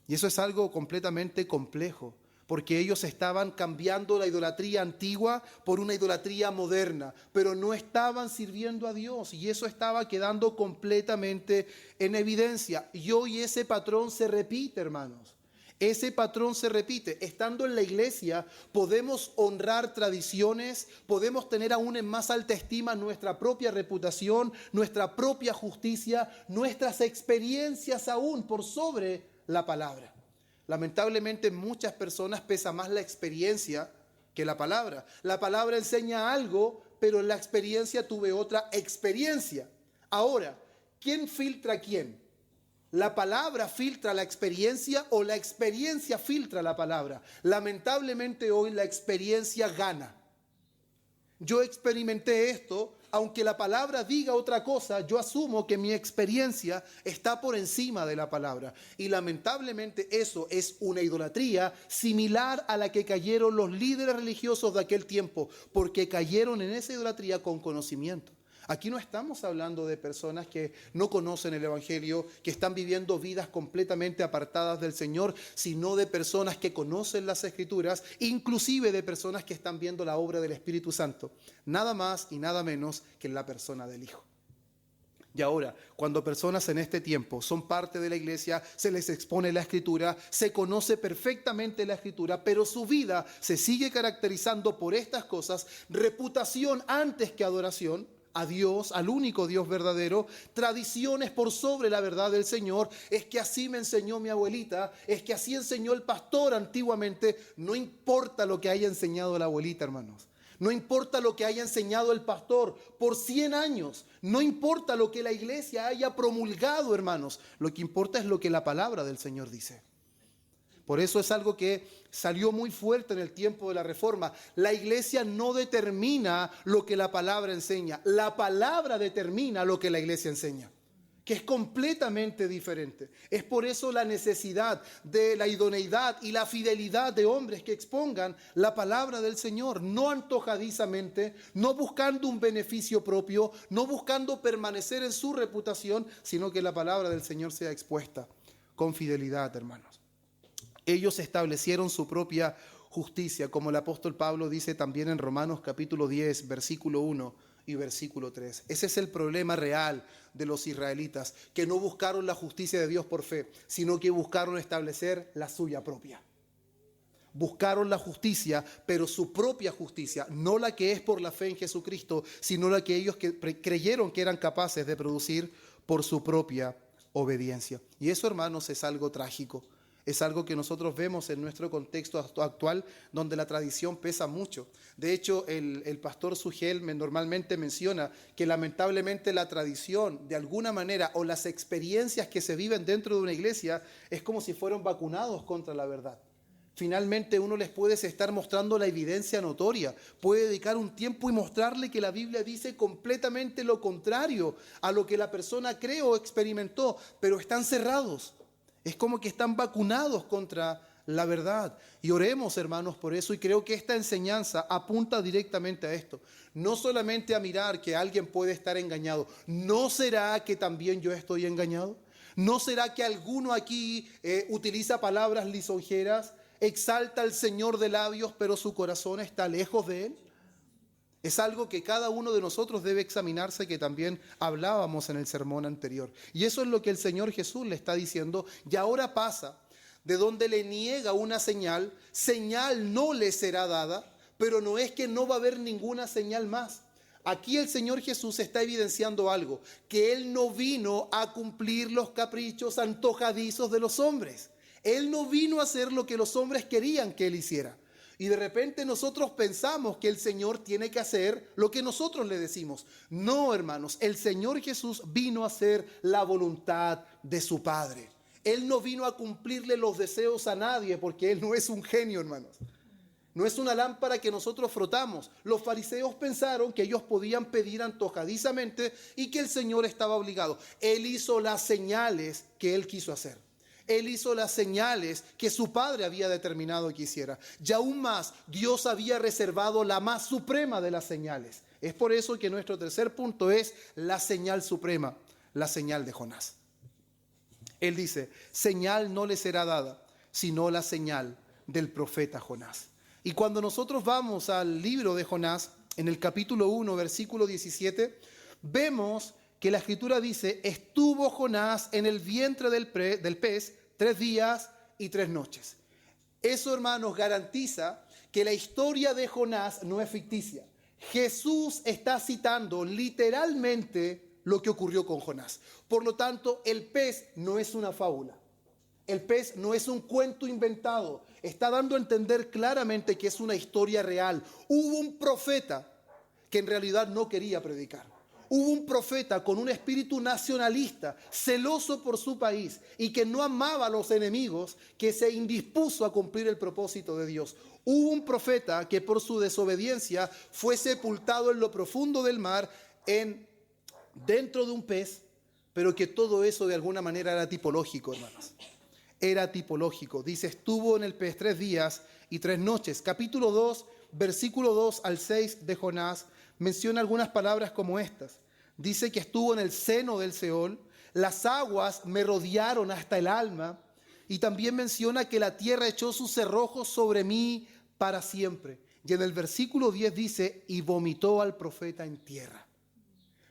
Y eso es algo completamente complejo, porque ellos estaban cambiando la idolatría antigua por una idolatría moderna, pero no estaban sirviendo a Dios, y eso estaba quedando completamente en evidencia. Y hoy ese patrón se repite, hermanos. Ese patrón se repite. Estando en la iglesia podemos honrar tradiciones, podemos tener aún en más alta estima nuestra propia reputación, nuestra propia justicia, nuestras experiencias aún por sobre la palabra. Lamentablemente en muchas personas pesa más la experiencia que la palabra. La palabra enseña algo, pero en la experiencia tuve otra experiencia. Ahora, ¿quién filtra a quién? ¿La palabra filtra la experiencia o la experiencia filtra la palabra? Lamentablemente hoy la experiencia gana. Yo experimenté esto, aunque la palabra diga otra cosa, yo asumo que mi experiencia está por encima de la palabra. Y lamentablemente eso es una idolatría similar a la que cayeron los líderes religiosos de aquel tiempo, porque cayeron en esa idolatría con conocimiento. Aquí no estamos hablando de personas que no conocen el Evangelio, que están viviendo vidas completamente apartadas del Señor, sino de personas que conocen las Escrituras, inclusive de personas que están viendo la obra del Espíritu Santo, nada más y nada menos que en la persona del Hijo. Y ahora, cuando personas en este tiempo son parte de la iglesia, se les expone la Escritura, se conoce perfectamente la Escritura, pero su vida se sigue caracterizando por estas cosas: reputación antes que adoración a Dios, al único Dios verdadero, tradiciones por sobre la verdad del Señor. Es que así me enseñó mi abuelita, es que así enseñó el pastor antiguamente. No importa lo que haya enseñado la abuelita, hermanos. No importa lo que haya enseñado el pastor por 100 años. No importa lo que la iglesia haya promulgado, hermanos. Lo que importa es lo que la palabra del Señor dice. Por eso es algo que salió muy fuerte en el tiempo de la Reforma. La iglesia no determina lo que la palabra enseña. La palabra determina lo que la iglesia enseña, que es completamente diferente. Es por eso la necesidad de la idoneidad y la fidelidad de hombres que expongan la palabra del Señor, no antojadizamente, no buscando un beneficio propio, no buscando permanecer en su reputación, sino que la palabra del Señor sea expuesta con fidelidad, hermanos. Ellos establecieron su propia justicia, como el apóstol Pablo dice también en Romanos capítulo 10, versículo 1 y versículo 3. Ese es el problema real de los israelitas, que no buscaron la justicia de Dios por fe, sino que buscaron establecer la suya propia. Buscaron la justicia, pero su propia justicia, no la que es por la fe en Jesucristo, sino la que ellos creyeron que eran capaces de producir por su propia obediencia. Y eso, hermanos, es algo trágico. Es algo que nosotros vemos en nuestro contexto actual, donde la tradición pesa mucho. De hecho, el pastor Sugel normalmente menciona que lamentablemente la tradición, de alguna manera, o las experiencias que se viven dentro de una iglesia, es como si fueran vacunados contra la verdad. Finalmente uno les puede estar mostrando la evidencia notoria, puede dedicar un tiempo y mostrarle que la Biblia dice completamente lo contrario a lo que la persona cree o experimentó, pero están cerrados. Es como que están vacunados contra la verdad. Y oremos, hermanos, por eso. Y creo que esta enseñanza apunta directamente a esto. No solamente a mirar que alguien puede estar engañado. ¿No será que también yo estoy engañado? ¿No será que alguno aquí utiliza palabras lisonjeras, exalta al Señor de labios, pero su corazón está lejos de Él? Es algo que cada uno de nosotros debe examinarse, que también hablábamos en el sermón anterior. Y eso es lo que el Señor Jesús le está diciendo. Y ahora pasa de donde le niega una señal, señal no le será dada, pero no es que no va a haber ninguna señal más. Aquí el Señor Jesús está evidenciando algo, que Él no vino a cumplir los caprichos antojadizos de los hombres. Él no vino a hacer lo que los hombres querían que Él hiciera. Y de repente nosotros pensamos que el Señor tiene que hacer lo que nosotros le decimos. No, hermanos, el Señor Jesús vino a hacer la voluntad de su Padre. Él no vino a cumplirle los deseos a nadie, porque Él no es un genio, hermanos. No es una lámpara que nosotros frotamos. Los fariseos pensaron que ellos podían pedir antojadizamente y que el Señor estaba obligado. Él hizo las señales que Él quiso hacer. Él hizo las señales que su Padre había determinado que hiciera. Y aún más, Dios había reservado la más suprema de las señales. Es por eso que nuestro tercer punto es la señal suprema, la señal de Jonás. Él dice, señal no le será dada, sino la señal del profeta Jonás. Y cuando nosotros vamos al libro de Jonás, en el capítulo 1, versículo 17, vemos que la Escritura dice: estuvo Jonás en el vientre del pez 3 días y 3 noches. Eso, hermanos, garantiza que la historia de Jonás no es ficticia. Jesús está citando literalmente lo que ocurrió con Jonás. Por lo tanto, el pez no es una fábula. El pez no es un cuento inventado. Está dando a entender claramente que es una historia real. Hubo un profeta que en realidad no quería predicar. Hubo un profeta con un espíritu nacionalista, celoso por su país y que no amaba a los enemigos, que se indispuso a cumplir el propósito de Dios. Hubo un profeta que por su desobediencia fue sepultado en lo profundo del mar, dentro de un pez, pero que todo eso de alguna manera era tipológico, hermanos. Era tipológico. Dice: estuvo en el pez 3 días y 3 noches. Capítulo 2, versículo 2 al 6 de Jonás menciona algunas palabras como estas. Dice que estuvo en el seno del Seol, las aguas me rodearon hasta el alma, y también menciona que la tierra echó sus cerrojos sobre mí para siempre. Y en el versículo 10 dice: y vomitó al profeta en tierra.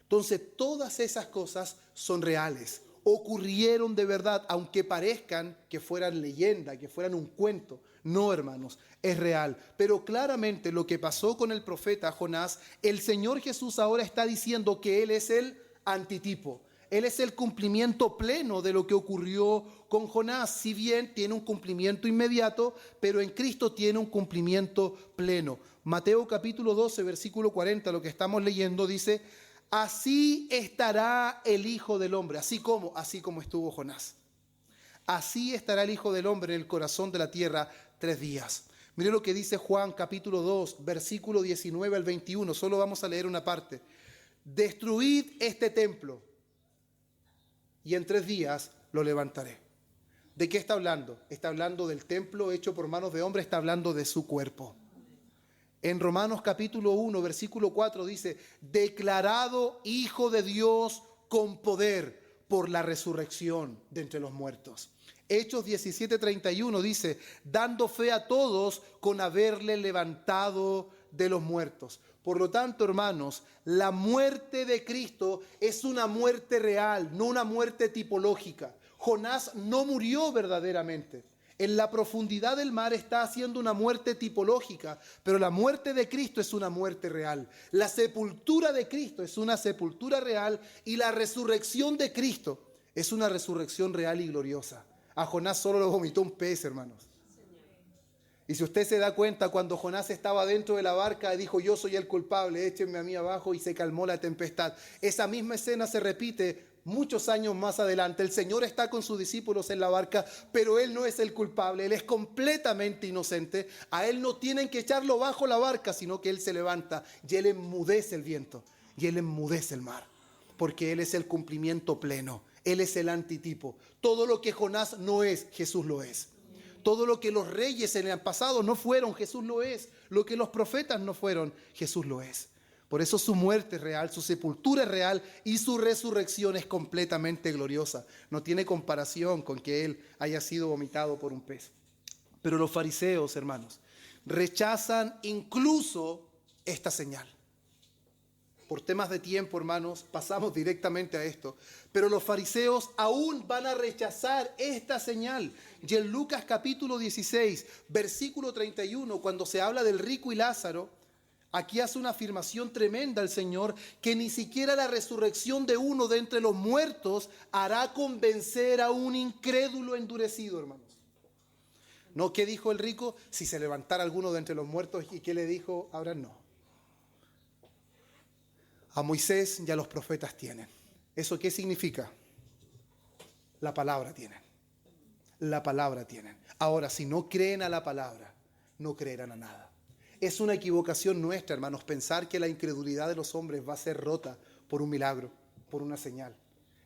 Entonces, todas esas cosas son reales, ocurrieron de verdad, aunque parezcan que fueran leyenda, que fueran un cuento. No, hermanos, es real. Pero claramente lo que pasó con el profeta Jonás, el Señor Jesús ahora está diciendo que Él es el antitipo. Él es el cumplimiento pleno de lo que ocurrió con Jonás. Si bien tiene un cumplimiento inmediato, pero en Cristo tiene un cumplimiento pleno. Mateo capítulo 12, versículo 40, lo que estamos leyendo, dice: así estará el Hijo del Hombre. Así como estuvo Jonás. Así estará el Hijo del Hombre en el corazón de la tierra 3 días. Mire lo que dice Juan capítulo 2, versículo 19 al 21. Solo vamos a leer una parte. Destruid este templo y en 3 días lo levantaré. ¿De qué está hablando? Está hablando del templo hecho por manos de hombre, está hablando de su cuerpo. En Romanos capítulo 1, versículo 4 dice: declarado Hijo de Dios con poder por la resurrección de entre los muertos. Hechos 17:31 dice: dando fe a todos con haberle levantado de los muertos. Por lo tanto, hermanos, la muerte de Cristo es una muerte real, no una muerte tipológica. Jonás no murió verdaderamente. En la profundidad del mar está haciendo una muerte tipológica, pero la muerte de Cristo es una muerte real. La sepultura de Cristo es una sepultura real y la resurrección de Cristo es una resurrección real y gloriosa. A Jonás solo lo vomitó un pez, hermanos. Y si usted se da cuenta, cuando Jonás estaba dentro de la barca, dijo: yo soy el culpable, échenme a mí abajo, y se calmó la tempestad. Esa misma escena se repite muchos años más adelante. El Señor está con sus discípulos en la barca, pero Él no es el culpable, Él es completamente inocente. A Él no tienen que echarlo bajo la barca, sino que Él se levanta y Él enmudece el viento y Él enmudece el mar, porque Él es el cumplimiento pleno, Él es el antitipo. Todo lo que Jonás no es, Jesús lo es. Todo lo que los reyes en el pasado no fueron, Jesús lo es. Lo que los profetas no fueron, Jesús lo es. Por eso su muerte es real, su sepultura es real y su resurrección es completamente gloriosa. No tiene comparación con que Él haya sido vomitado por un pez. Pero los fariseos, hermanos, rechazan incluso esta señal. Por temas de tiempo, hermanos, pasamos directamente a esto. Pero los fariseos aún van a rechazar esta señal. Y en Lucas capítulo 16, versículo 31, cuando se habla del rico y Lázaro, aquí hace una afirmación tremenda el Señor, que ni siquiera la resurrección de uno de entre los muertos hará convencer a un incrédulo endurecido, hermanos. ¿No? ¿Qué dijo el rico? Si se levantara alguno de entre los muertos. ¿Y qué le dijo Abraham? No. A Moisés y a los profetas tienen. ¿Eso qué significa? La palabra tienen. La palabra tienen. Ahora, si no creen a la palabra, no creerán a nada. Es una equivocación nuestra, hermanos, pensar que la incredulidad de los hombres va a ser rota por un milagro, por una señal.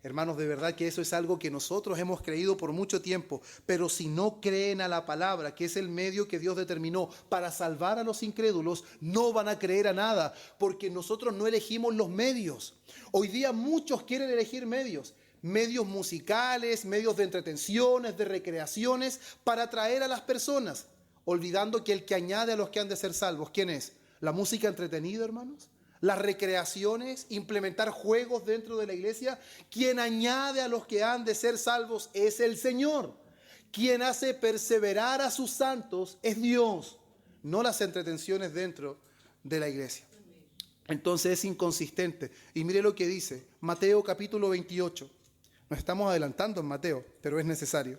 Hermanos, de verdad que eso es algo que nosotros hemos creído por mucho tiempo, pero si no creen a la palabra, que es el medio que Dios determinó para salvar a los incrédulos, no van a creer a nada, porque nosotros no elegimos los medios. Hoy día muchos quieren elegir medios musicales, medios de entretenciones, de recreaciones, para atraer a las personas. olvidando que el que añade a los que han de ser salvos, ¿quién es? ¿La música entretenida, hermanos? ¿Las recreaciones? ¿Implementar juegos dentro de la iglesia? Quien añade a los que han de ser salvos es el Señor. Quien hace perseverar a sus santos es Dios, no las entretenciones dentro de la iglesia. Entonces es inconsistente. Y mire lo que dice Mateo capítulo 28. Nos estamos adelantando en Mateo, pero es necesario.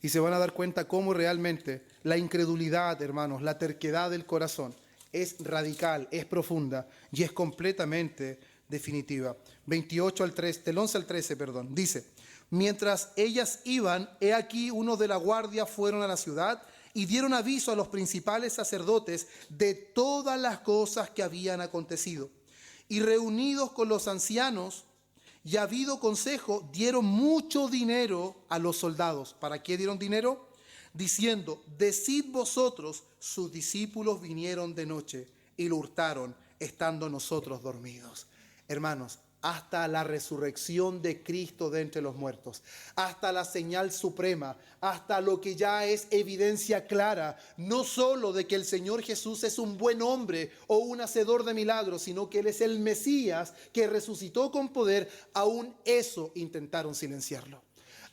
Y se van a dar cuenta cómo realmente la incredulidad, hermanos, la terquedad del corazón es radical, es profunda y es completamente definitiva. 28 al 3, del 11 al 13, perdón, dice: mientras ellas iban, he aquí unos de la guardia fueron a la ciudad y dieron aviso a los principales sacerdotes de todas las cosas que habían acontecido. Y reunidos con los ancianos y habido consejo, dieron mucho dinero a los soldados. ¿Para qué dieron dinero? Diciendo: decid vosotros, sus discípulos vinieron de noche y lo hurtaron, estando nosotros dormidos. Hermanos, hasta la resurrección de Cristo de entre los muertos, hasta la señal suprema, hasta lo que ya es evidencia clara, no solo de que el Señor Jesús es un buen hombre o un hacedor de milagros, sino que Él es el Mesías que resucitó con poder, aún eso intentaron silenciarlo.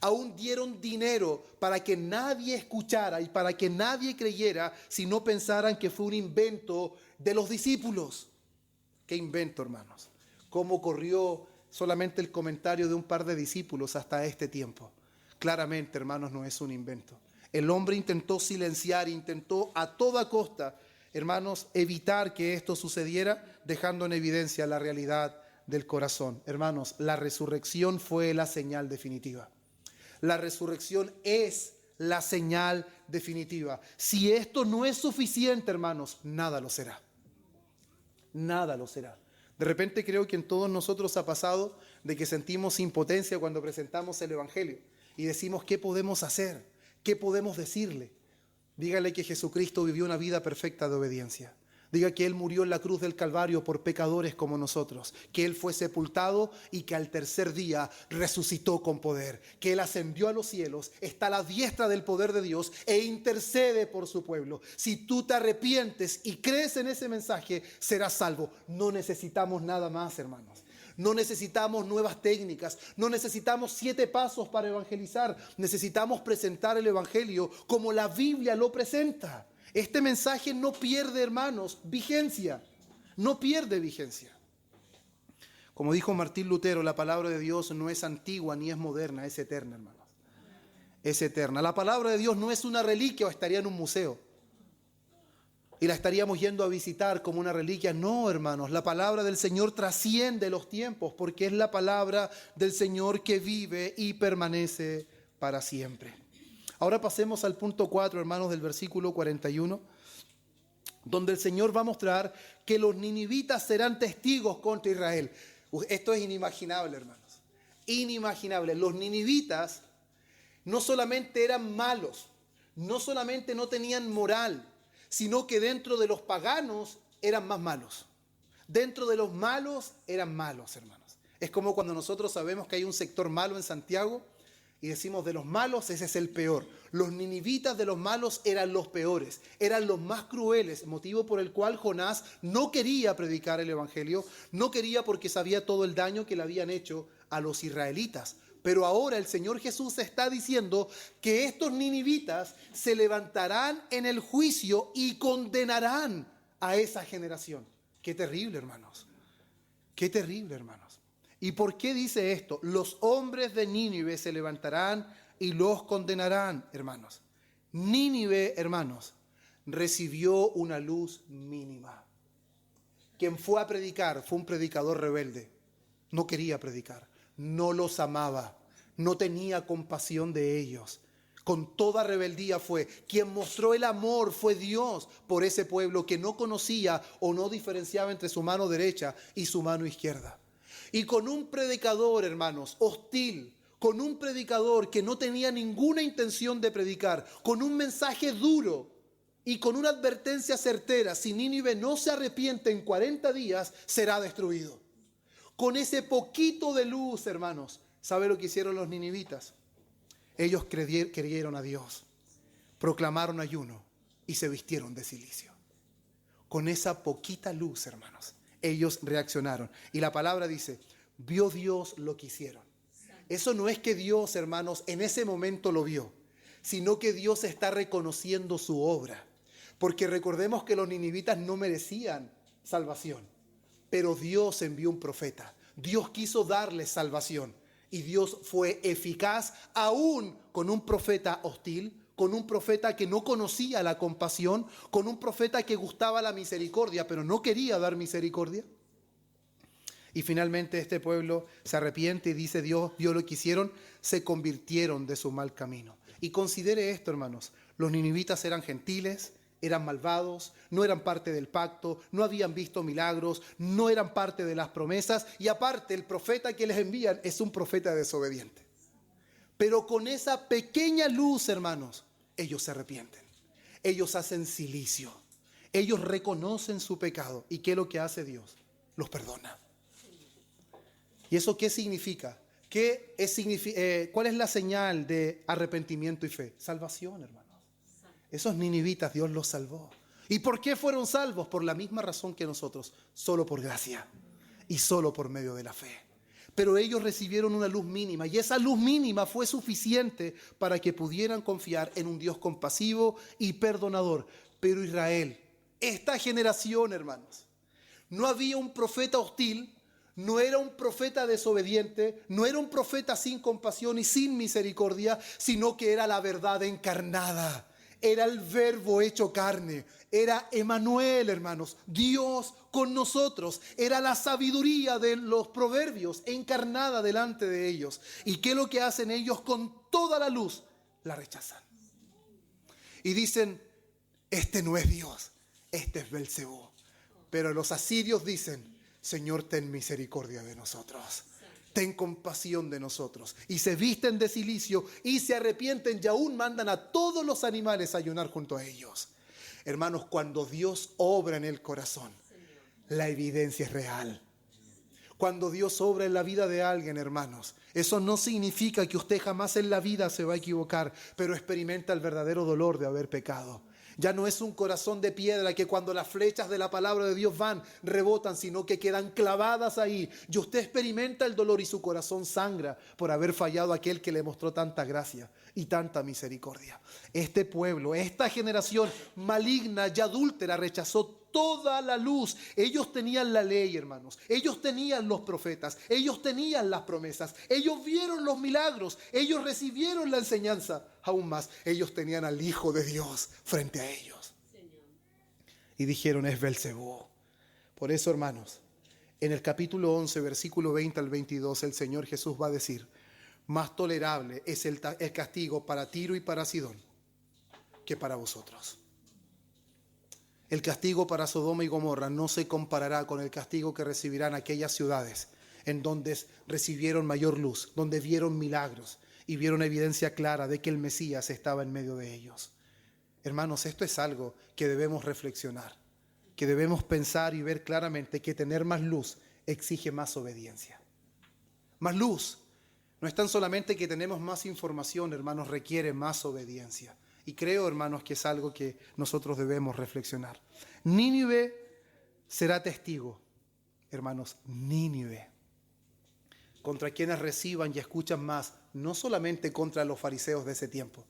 Aún dieron dinero para que nadie escuchara y para que nadie creyera, si no pensaran que fue un invento de los discípulos. ¿Qué invento, hermanos? Cómo corrió solamente el comentario de un par de discípulos hasta este tiempo. Claramente, hermanos, no es un invento. El hombre intentó silenciar, intentó a toda costa, hermanos, evitar que esto sucediera, dejando en evidencia la realidad del corazón. Hermanos, la resurrección fue la señal definitiva. La resurrección es la señal definitiva. Si esto no es suficiente, hermanos, nada lo será. Nada lo será. De repente creo que en todos nosotros ha pasado de que sentimos impotencia cuando presentamos el Evangelio y decimos: ¿qué podemos hacer? ¿Qué podemos decirle? Dígale que Jesucristo vivió una vida perfecta de obediencia. Diga que Él murió en la cruz del Calvario por pecadores como nosotros, que Él fue sepultado y que al tercer día resucitó con poder, que Él ascendió a los cielos, está a la diestra del poder de Dios e intercede por su pueblo. Si tú te arrepientes y crees en ese mensaje, serás salvo. No necesitamos nada más, hermanos. No necesitamos nuevas técnicas, no necesitamos 7 pasos para evangelizar. Necesitamos presentar el Evangelio como la Biblia lo presenta. Este mensaje no pierde, hermanos, vigencia. No pierde vigencia. Como dijo Martín Lutero, la palabra de Dios no es antigua ni es moderna, es eterna, hermanos. Es eterna. La palabra de Dios no es una reliquia o estaría en un museo y la estaríamos yendo a visitar como una reliquia. No, hermanos, la palabra del Señor trasciende los tiempos porque es la palabra del Señor que vive y permanece para siempre. Ahora pasemos al punto 4, hermanos, del versículo 41, donde el Señor va a mostrar que los ninivitas serán testigos contra Israel. Esto es inimaginable, hermanos. Inimaginable. Los ninivitas no solamente eran malos, no solamente no tenían moral, sino que dentro de los paganos eran más malos. Dentro de los malos eran malos, hermanos. Es como cuando nosotros sabemos que hay un sector malo en Santiago y decimos: de los malos ese es el peor. Los ninivitas de los malos eran los peores, eran los más crueles, motivo por el cual Jonás no quería predicar el Evangelio, no quería porque sabía todo el daño que le habían hecho a los israelitas. Pero ahora el Señor Jesús está diciendo que estos ninivitas se levantarán en el juicio y condenarán a esa generación. Qué terrible, hermanos. Qué terrible, hermanos. ¿Y por qué dice esto? Los hombres de Nínive se levantarán y los condenarán, hermanos. Nínive, hermanos, recibió una luz mínima. Quien fue a predicar fue un predicador rebelde. No quería predicar, no los amaba, no tenía compasión de ellos. Con toda rebeldía fue. Quien mostró el amor fue Dios por ese pueblo que no conocía o no diferenciaba entre su mano derecha y su mano izquierda. Y con un predicador, hermanos, hostil, con un predicador que no tenía ninguna intención de predicar, con un mensaje duro y con una advertencia certera: si Nínive no se arrepiente en 40 días, será destruido. Con ese poquito de luz, hermanos, ¿sabe lo que hicieron los ninivitas? Ellos creyeron a Dios. proclamaron ayuno y se vistieron de cilicio. Con esa poquita luz, hermanos, ellos reaccionaron. Y la palabra dice, vio Dios lo que hicieron. Eso no es que Dios, hermanos, en ese momento lo vio, sino que Dios está reconociendo su obra. Porque recordemos que los ninivitas no merecían salvación, pero Dios envió un profeta. Dios quiso darles salvación y Dios fue eficaz aún con un profeta hostil, con un profeta que no conocía la compasión, con un profeta que gustaba la misericordia, pero no quería dar misericordia. Y finalmente este pueblo se arrepiente y dice, Dios vio lo que hicieron, se convirtieron de su mal camino. Y considere esto, hermanos, los ninivitas eran gentiles, eran malvados, no eran parte del pacto, no habían visto milagros, no eran parte de las promesas, y aparte el profeta que les envían es un profeta desobediente. Pero con esa pequeña luz, hermanos, ellos se arrepienten. Ellos hacen cilicio. Ellos reconocen su pecado. ¿Y qué es lo que hace Dios? Los perdona. ¿Y eso qué significa? ¿Cuál es la señal de arrepentimiento y fe? Salvación, hermanos. Esos ninivitas Dios los salvó. ¿Y por qué fueron salvos? Por la misma razón que nosotros. Solo por gracia. Y solo por medio de la fe. Pero ellos recibieron una luz mínima y esa luz mínima fue suficiente para que pudieran confiar en un Dios compasivo y perdonador. Pero Israel, esta generación, hermanos, no había un profeta hostil, no era un profeta desobediente, no era un profeta sin compasión y sin misericordia, sino que era la verdad encarnada. Era el verbo hecho carne, era Emmanuel, hermanos, Dios con nosotros. Era la sabiduría de los proverbios encarnada delante de ellos. ¿Y qué es lo que hacen ellos con toda la luz? La rechazan. Y dicen, este no es Dios, este es Belcebú. Pero los asirios dicen, Señor, ten misericordia de nosotros. Ten compasión de nosotros. Y se visten de cilicio y se arrepienten y aún mandan a todos los animales a ayunar junto a ellos. Hermanos, cuando Dios obra en el corazón, la evidencia es real. Cuando Dios obra en la vida de alguien, hermanos, eso no significa que usted jamás en la vida se va a equivocar, pero experimenta el verdadero dolor de haber pecado. Ya no es un corazón de piedra que cuando las flechas de la palabra de Dios van, rebotan, sino que quedan clavadas ahí. Y usted experimenta el dolor y su corazón sangra por haber fallado a aquel que le mostró tanta gracia y tanta misericordia. Este pueblo, esta generación maligna y adúltera rechazó toda la luz. Ellos tenían la ley, hermanos. Ellos tenían los profetas. Ellos tenían las promesas. Ellos vieron los milagros. Ellos recibieron la enseñanza. Aún más, ellos tenían al Hijo de Dios frente a ellos. Y dijeron, es Belcebú. Por eso, hermanos, en el capítulo 11, versículo 20 al 22, el Señor Jesús va a decir, más tolerable es el castigo para Tiro y para Sidón que para vosotros. El castigo para Sodoma y Gomorra no se comparará con el castigo que recibirán aquellas ciudades en donde recibieron mayor luz, donde vieron milagros y vieron evidencia clara de que el Mesías estaba en medio de ellos. Hermanos, esto es algo que debemos reflexionar, que debemos pensar y ver claramente que tener más luz exige más obediencia. Más luz. No es tan solamente que tenemos más información, hermanos, requiere más obediencia. Y creo, hermanos, que es algo que nosotros debemos reflexionar. Nínive será testigo, hermanos, Nínive, contra quienes reciban y escuchan más, no solamente contra los fariseos de ese tiempo.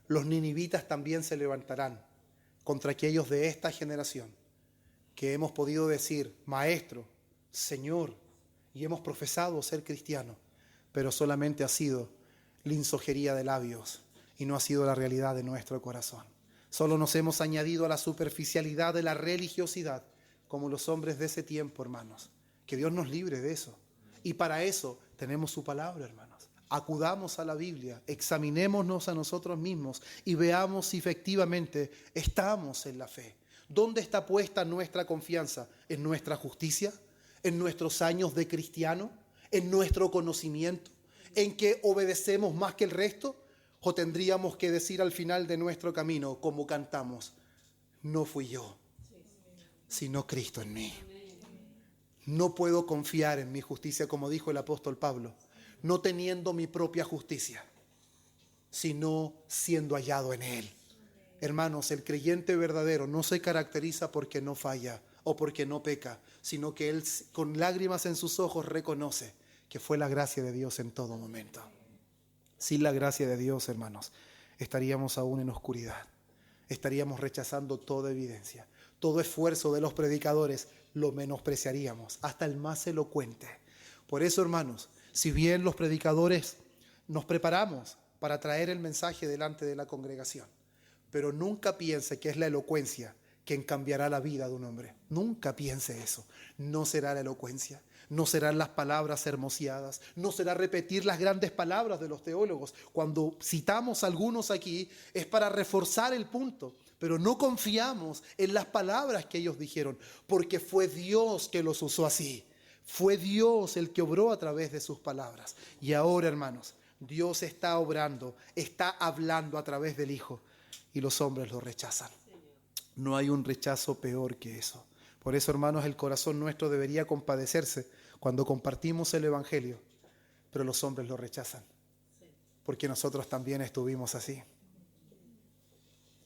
Los ninivitas también se levantarán contra aquellos de esta generación que hemos podido decir, Maestro, Señor, y hemos profesado ser cristianos, pero solamente ha sido linsojería de labios y no ha sido la realidad de nuestro corazón. Solo nos hemos añadido a la superficialidad de la religiosidad, como los hombres de ese tiempo, hermanos. Que Dios nos libre de eso. Y para eso tenemos su palabra, hermanos. Acudamos a la Biblia, examinémonos a nosotros mismos y veamos si efectivamente estamos en la fe. ¿Dónde está puesta nuestra confianza? ¿En nuestra justicia? ¿En nuestros años de cristiano? ¿En nuestro conocimiento? ¿En que obedecemos más que el resto? ¿O tendríamos que decir al final de nuestro camino, como cantamos, no fui yo, sino Cristo en mí? No puedo confiar en mi justicia, como dijo el apóstol Pablo, no teniendo mi propia justicia, sino siendo hallado en Él. Hermanos, el creyente verdadero no se caracteriza porque no falla o porque no peca, sino que él con lágrimas en sus ojos reconoce que fue la gracia de Dios en todo momento. Sin la gracia de Dios, hermanos, estaríamos aún en oscuridad. Estaríamos rechazando toda evidencia. Todo esfuerzo de los predicadores lo menospreciaríamos, hasta el más elocuente. Por eso, hermanos, si bien los predicadores nos preparamos para traer el mensaje delante de la congregación, pero nunca piense que es la elocuencia quien cambiará la vida de un hombre. Nunca piense eso. No será la elocuencia, no serán las palabras hermoseadas, no será repetir las grandes palabras de los teólogos. Cuando citamos algunos aquí es para reforzar el punto, pero no confiamos en las palabras que ellos dijeron, porque fue Dios que los usó así. Fue Dios el que obró a través de sus palabras. Y ahora, hermanos, Dios está obrando, está hablando a través del Hijo, y los hombres lo rechazan. No hay un rechazo peor que eso. Por eso, hermanos, el corazón nuestro debería compadecerse cuando compartimos el Evangelio, pero los hombres lo rechazan, porque nosotros también estuvimos así.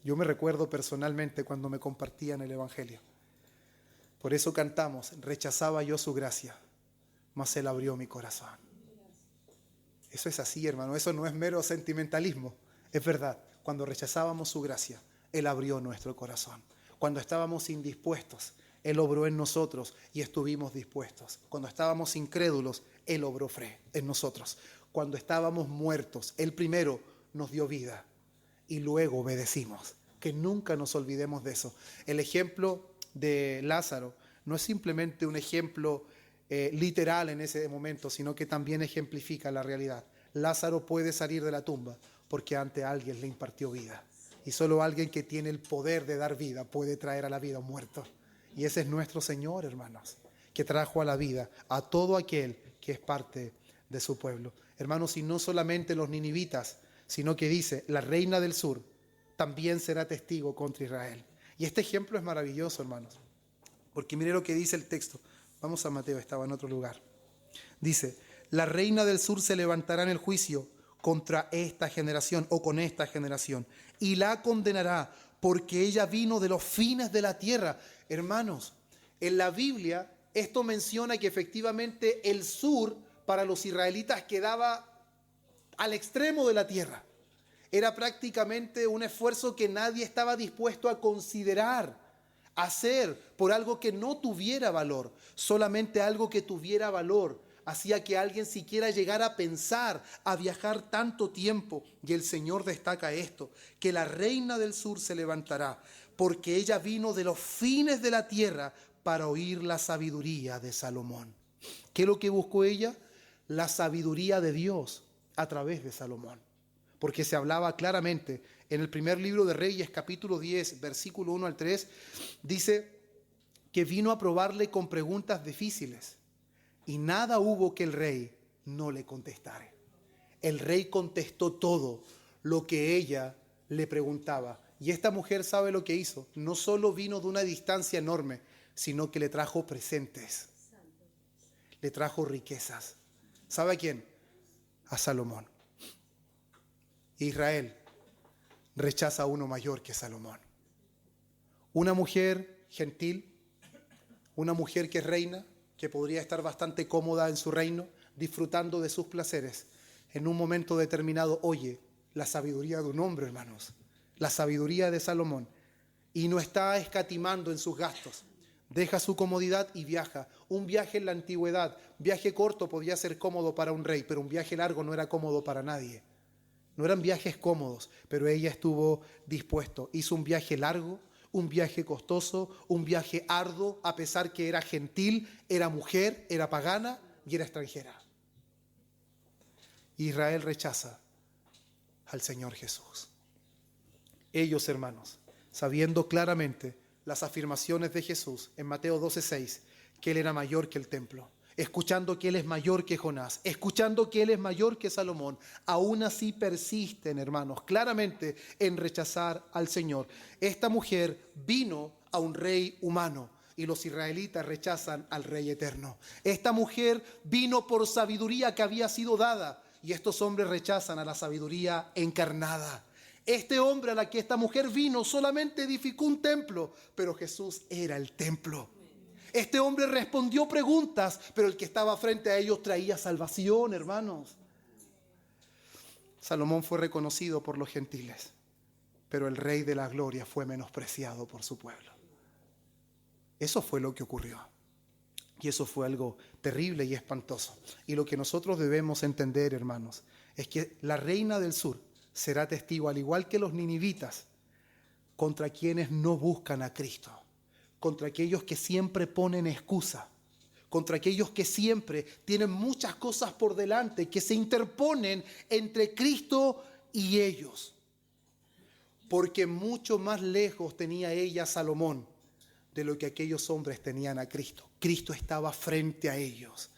Yo me recuerdo personalmente cuando me compartían el Evangelio. Por eso cantamos, rechazaba yo su gracia, mas Él abrió mi corazón. Eso es así, hermano, eso no es mero sentimentalismo, es verdad. Cuando rechazábamos su gracia, Él abrió nuestro corazón. Cuando estábamos indispuestos, Él obró en nosotros y estuvimos dispuestos. Cuando estábamos incrédulos, Él obró en nosotros. Cuando estábamos muertos, Él primero nos dio vida y luego obedecimos. Que nunca nos olvidemos de eso. El ejemplo de Lázaro no es simplemente un ejemplo literal en ese momento, sino que también ejemplifica la realidad. Lázaro puede salir de la tumba porque ante alguien le impartió vida. Y solo alguien que tiene el poder de dar vida puede traer a la vida a un muerto. Y ese es nuestro Señor, hermanos, que trajo a la vida a todo aquel que es parte de su pueblo. Hermanos, y no solamente los ninivitas, sino que dice, la reina del sur también será testigo contra Israel. Y este ejemplo es maravilloso, hermanos, porque mire lo que dice el texto. Vamos a Mateo, estaba en otro lugar. Dice, la reina del sur se levantará en el juicio contra esta generación o con esta generación y la condenará porque ella vino de los fines de la tierra. Hermanos, en la Biblia esto menciona que efectivamente el sur para los israelitas quedaba al extremo de la tierra. Era prácticamente un esfuerzo que nadie estaba dispuesto a considerar, hacer por algo que no tuviera valor, solamente algo que tuviera valor hacía que alguien siquiera llegara a pensar, a viajar tanto tiempo. Y el Señor destaca esto, que la reina del sur se levantará, porque ella vino de los fines de la tierra para oír la sabiduría de Salomón. ¿Qué es lo que buscó ella? La sabiduría de Dios a través de Salomón. Porque se hablaba claramente en el primer libro de Reyes, capítulo 10, versículo 1 al 3, dice que vino a probarle con preguntas difíciles. Y nada hubo que el rey no le contestara. El rey contestó todo lo que ella le preguntaba. Y esta mujer sabe lo que hizo. No solo vino de una distancia enorme, sino que le trajo presentes. Le trajo riquezas. ¿Sabe a quién? A Salomón. Israel rechaza a uno mayor que Salomón. Una mujer gentil, una mujer que es reina, que podría estar bastante cómoda en su reino, disfrutando de sus placeres, en un momento determinado oye la sabiduría de un hombre, hermanos, la sabiduría de Salomón, y no está escatimando en sus gastos. Deja su comodidad y viaja. Un viaje en la antigüedad, viaje corto podía ser cómodo para un rey, pero un viaje largo no era cómodo para nadie. No eran viajes cómodos, pero ella estuvo dispuesto. Hizo un viaje largo, un viaje costoso, un viaje arduo, a pesar que era gentil, era mujer, era pagana y era extranjera. Israel rechaza al Señor Jesús. Ellos, hermanos, sabiendo claramente las afirmaciones de Jesús en Mateo 12:6, que Él era mayor que el templo, escuchando que Él es mayor que Jonás, escuchando que Él es mayor que Salomón, aún así persisten, hermanos, claramente en rechazar al Señor. Esta mujer vino a un rey humano y los israelitas rechazan al rey eterno. Esta mujer vino por sabiduría que había sido dada y estos hombres rechazan a la sabiduría encarnada. Este hombre a la que esta mujer vino solamente edificó un templo, pero Jesús era el templo. Este hombre respondió preguntas, pero el que estaba frente a ellos traía salvación, hermanos. Salomón fue reconocido por los gentiles, pero el Rey de la Gloria fue menospreciado por su pueblo. Eso fue lo que ocurrió. Y eso fue algo terrible y espantoso. Y lo que nosotros debemos entender, hermanos, es que la reina del sur será testigo, al igual que los ninivitas, contra quienes no buscan a Cristo, contra aquellos que siempre ponen excusa, contra aquellos que siempre tienen muchas cosas por delante, que se interponen entre Cristo y ellos. Porque mucho más lejos tenía ella, Salomón, de lo que aquellos hombres tenían a Cristo. Cristo estaba frente a ellos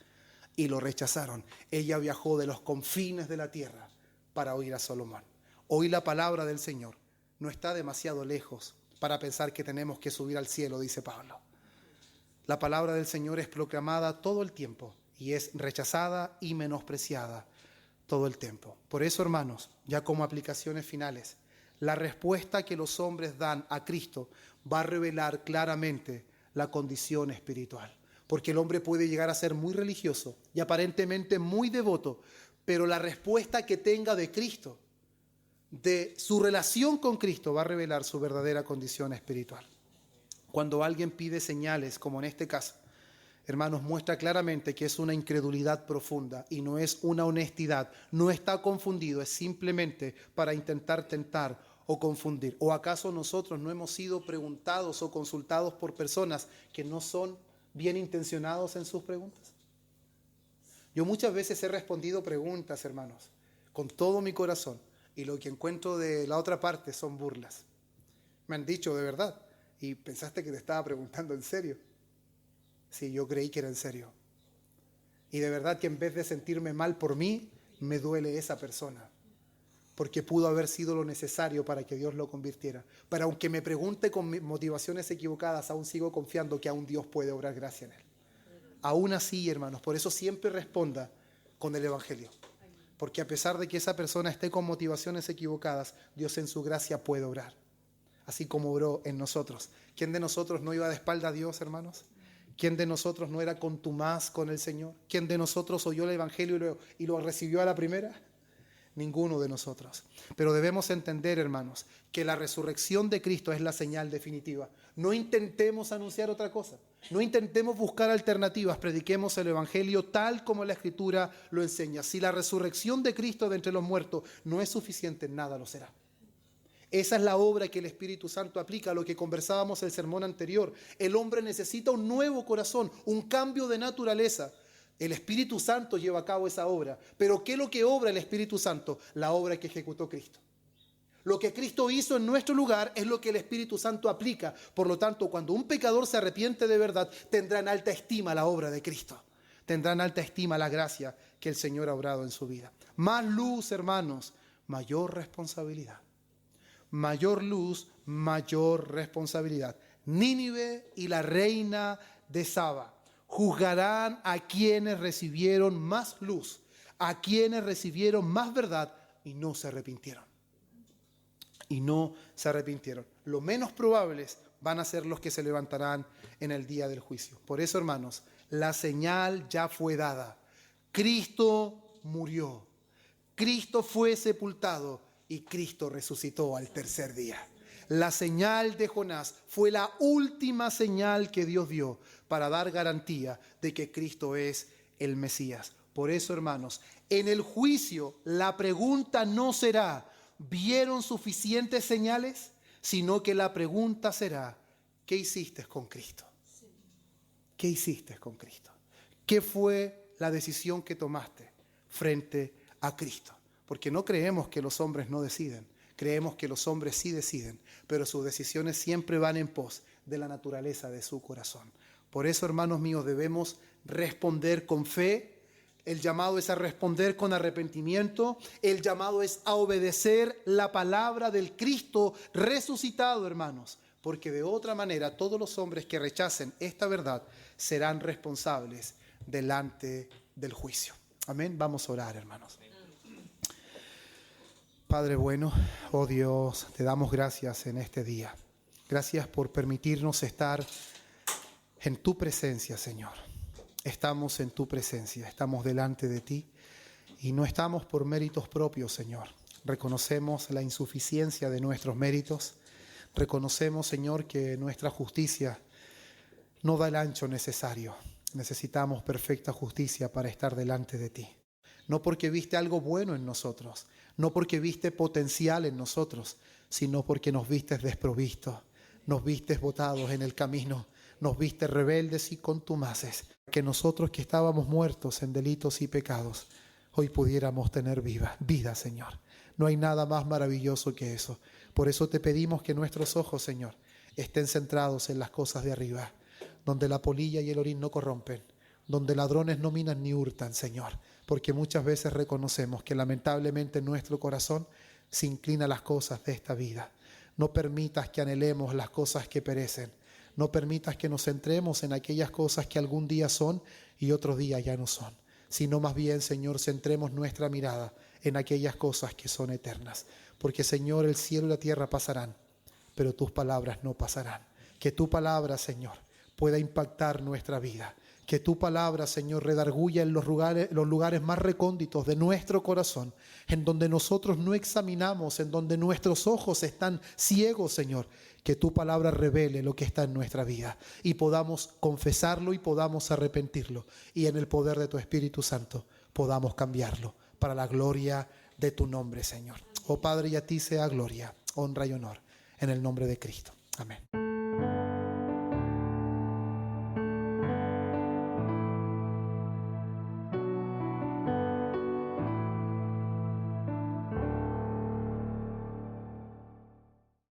y lo rechazaron. Ella viajó de los confines de la tierra para oír a Salomón. Hoy la palabra del Señor no está demasiado lejos para pensar que tenemos que subir al cielo, dice Pablo. La palabra del Señor es proclamada todo el tiempo y es rechazada y menospreciada todo el tiempo. Por eso, hermanos, ya como aplicaciones finales, la respuesta que los hombres dan a Cristo va a revelar claramente la condición espiritual. Porque el hombre puede llegar a ser muy religioso y aparentemente muy devoto, pero la respuesta que tenga de Cristo, de su relación con Cristo, va a revelar su verdadera condición espiritual. Cuando alguien pide señales, como en este caso, hermanos, muestra claramente que es una incredulidad profunda y no es una honestidad. No está confundido, es simplemente para intentar tentar o confundir. ¿O acaso nosotros no hemos sido preguntados o consultados por personas que no son bien intencionados en sus preguntas? Yo muchas veces he respondido preguntas, hermanos, con todo mi corazón, y lo que encuentro de la otra parte son burlas. Me han dicho de verdad, ¿y pensaste que te estaba preguntando en serio? Sí, yo creí que era en serio. Y de verdad que en vez de sentirme mal por mí, me duele esa persona. Porque pudo haber sido lo necesario para que Dios lo convirtiera. Pero aunque me pregunte con motivaciones equivocadas, aún sigo confiando que aún Dios puede obrar gracia en él. Aún así, hermanos, por eso siempre responda con el Evangelio. Porque a pesar de que esa persona esté con motivaciones equivocadas, Dios en su gracia puede obrar. Así como obró en nosotros. ¿Quién de nosotros no iba de espalda a Dios, hermanos? ¿Quién de nosotros no era contumaz con el Señor? ¿Quién de nosotros oyó el Evangelio y lo recibió a la primera? Ninguno de nosotros. Pero debemos entender, hermanos, que la resurrección de Cristo es la señal definitiva. No intentemos anunciar otra cosa. No intentemos buscar alternativas. Prediquemos el Evangelio tal como la Escritura lo enseña. Si la resurrección de Cristo de entre los muertos no es suficiente, nada lo será. Esa es la obra que el Espíritu Santo aplica, a lo que conversábamos en el sermón anterior. El hombre necesita un nuevo corazón, un cambio de naturaleza. El Espíritu Santo lleva a cabo esa obra. Pero ¿qué es lo que obra el Espíritu Santo? La obra que ejecutó Cristo. Lo que Cristo hizo en nuestro lugar es lo que el Espíritu Santo aplica. Por lo tanto, cuando un pecador se arrepiente de verdad, tendrá en alta estima la obra de Cristo. Tendrá en alta estima la gracia que el Señor ha obrado en su vida. Más luz, hermanos, mayor responsabilidad. Mayor luz, mayor responsabilidad. Nínive y la reina de Saba juzgarán a quienes recibieron más luz, a quienes recibieron más verdad y no se arrepintieron. Y no se arrepintieron. Los menos probables van a ser los que se levantarán en el día del juicio. Por eso, hermanos, la señal ya fue dada. Cristo murió. Cristo fue sepultado y Cristo resucitó al tercer día. La señal de Jonás fue la última señal que Dios dio para dar garantía de que Cristo es el Mesías. Por eso, hermanos, en el juicio la pregunta no será ¿vieron suficientes señales? Sino que la pregunta será ¿qué hiciste con Cristo? ¿Qué hiciste con Cristo? ¿Qué fue la decisión que tomaste frente a Cristo? Porque no creemos que los hombres no deciden. Creemos que los hombres sí deciden, pero sus decisiones siempre van en pos de la naturaleza de su corazón. Por eso, hermanos míos, debemos responder con fe. El llamado es a responder con arrepentimiento. El llamado es a obedecer la palabra del Cristo resucitado, hermanos. Porque de otra manera, todos los hombres que rechacen esta verdad serán responsables delante del juicio. Amén. Vamos a orar, hermanos. Padre bueno, oh Dios, te damos gracias en este día. Gracias por permitirnos estar en tu presencia, Señor. Estamos en tu presencia, estamos delante de ti y no estamos por méritos propios, Señor. Reconocemos la insuficiencia de nuestros méritos. Reconocemos, Señor, que nuestra justicia no da el ancho necesario. Necesitamos perfecta justicia para estar delante de ti. No porque viste algo bueno en nosotros, no porque viste potencial en nosotros, sino porque nos vistes desprovistos, nos vistes botados en el camino, nos viste rebeldes y contumaces, que nosotros que estábamos muertos en delitos y pecados, hoy pudiéramos tener vida, Señor. No hay nada más maravilloso que eso. Por eso te pedimos que nuestros ojos, Señor, estén centrados en las cosas de arriba, donde la polilla y el orín no corrompen, donde ladrones no minan ni hurtan, Señor, porque muchas veces reconocemos que lamentablemente nuestro corazón se inclina a las cosas de esta vida. No permitas que anhelemos las cosas que perecen. No permitas que nos centremos en aquellas cosas que algún día son y otros días ya no son. Sino más bien, Señor, centremos nuestra mirada en aquellas cosas que son eternas. Porque, Señor, el cielo y la tierra pasarán, pero tus palabras no pasarán. Que tu palabra, Señor, pueda impactar nuestra vida. Que tu palabra, Señor, redarguya en los lugares más recónditos de nuestro corazón, en donde nosotros no examinamos, en donde nuestros ojos están ciegos, Señor. Que tu palabra revele lo que está en nuestra vida y podamos confesarlo y podamos arrepentirlo. Y en el poder de tu Espíritu Santo podamos cambiarlo para la gloria de tu nombre, Señor. Oh Padre, y a ti sea gloria, honra y honor en el nombre de Cristo. Amén.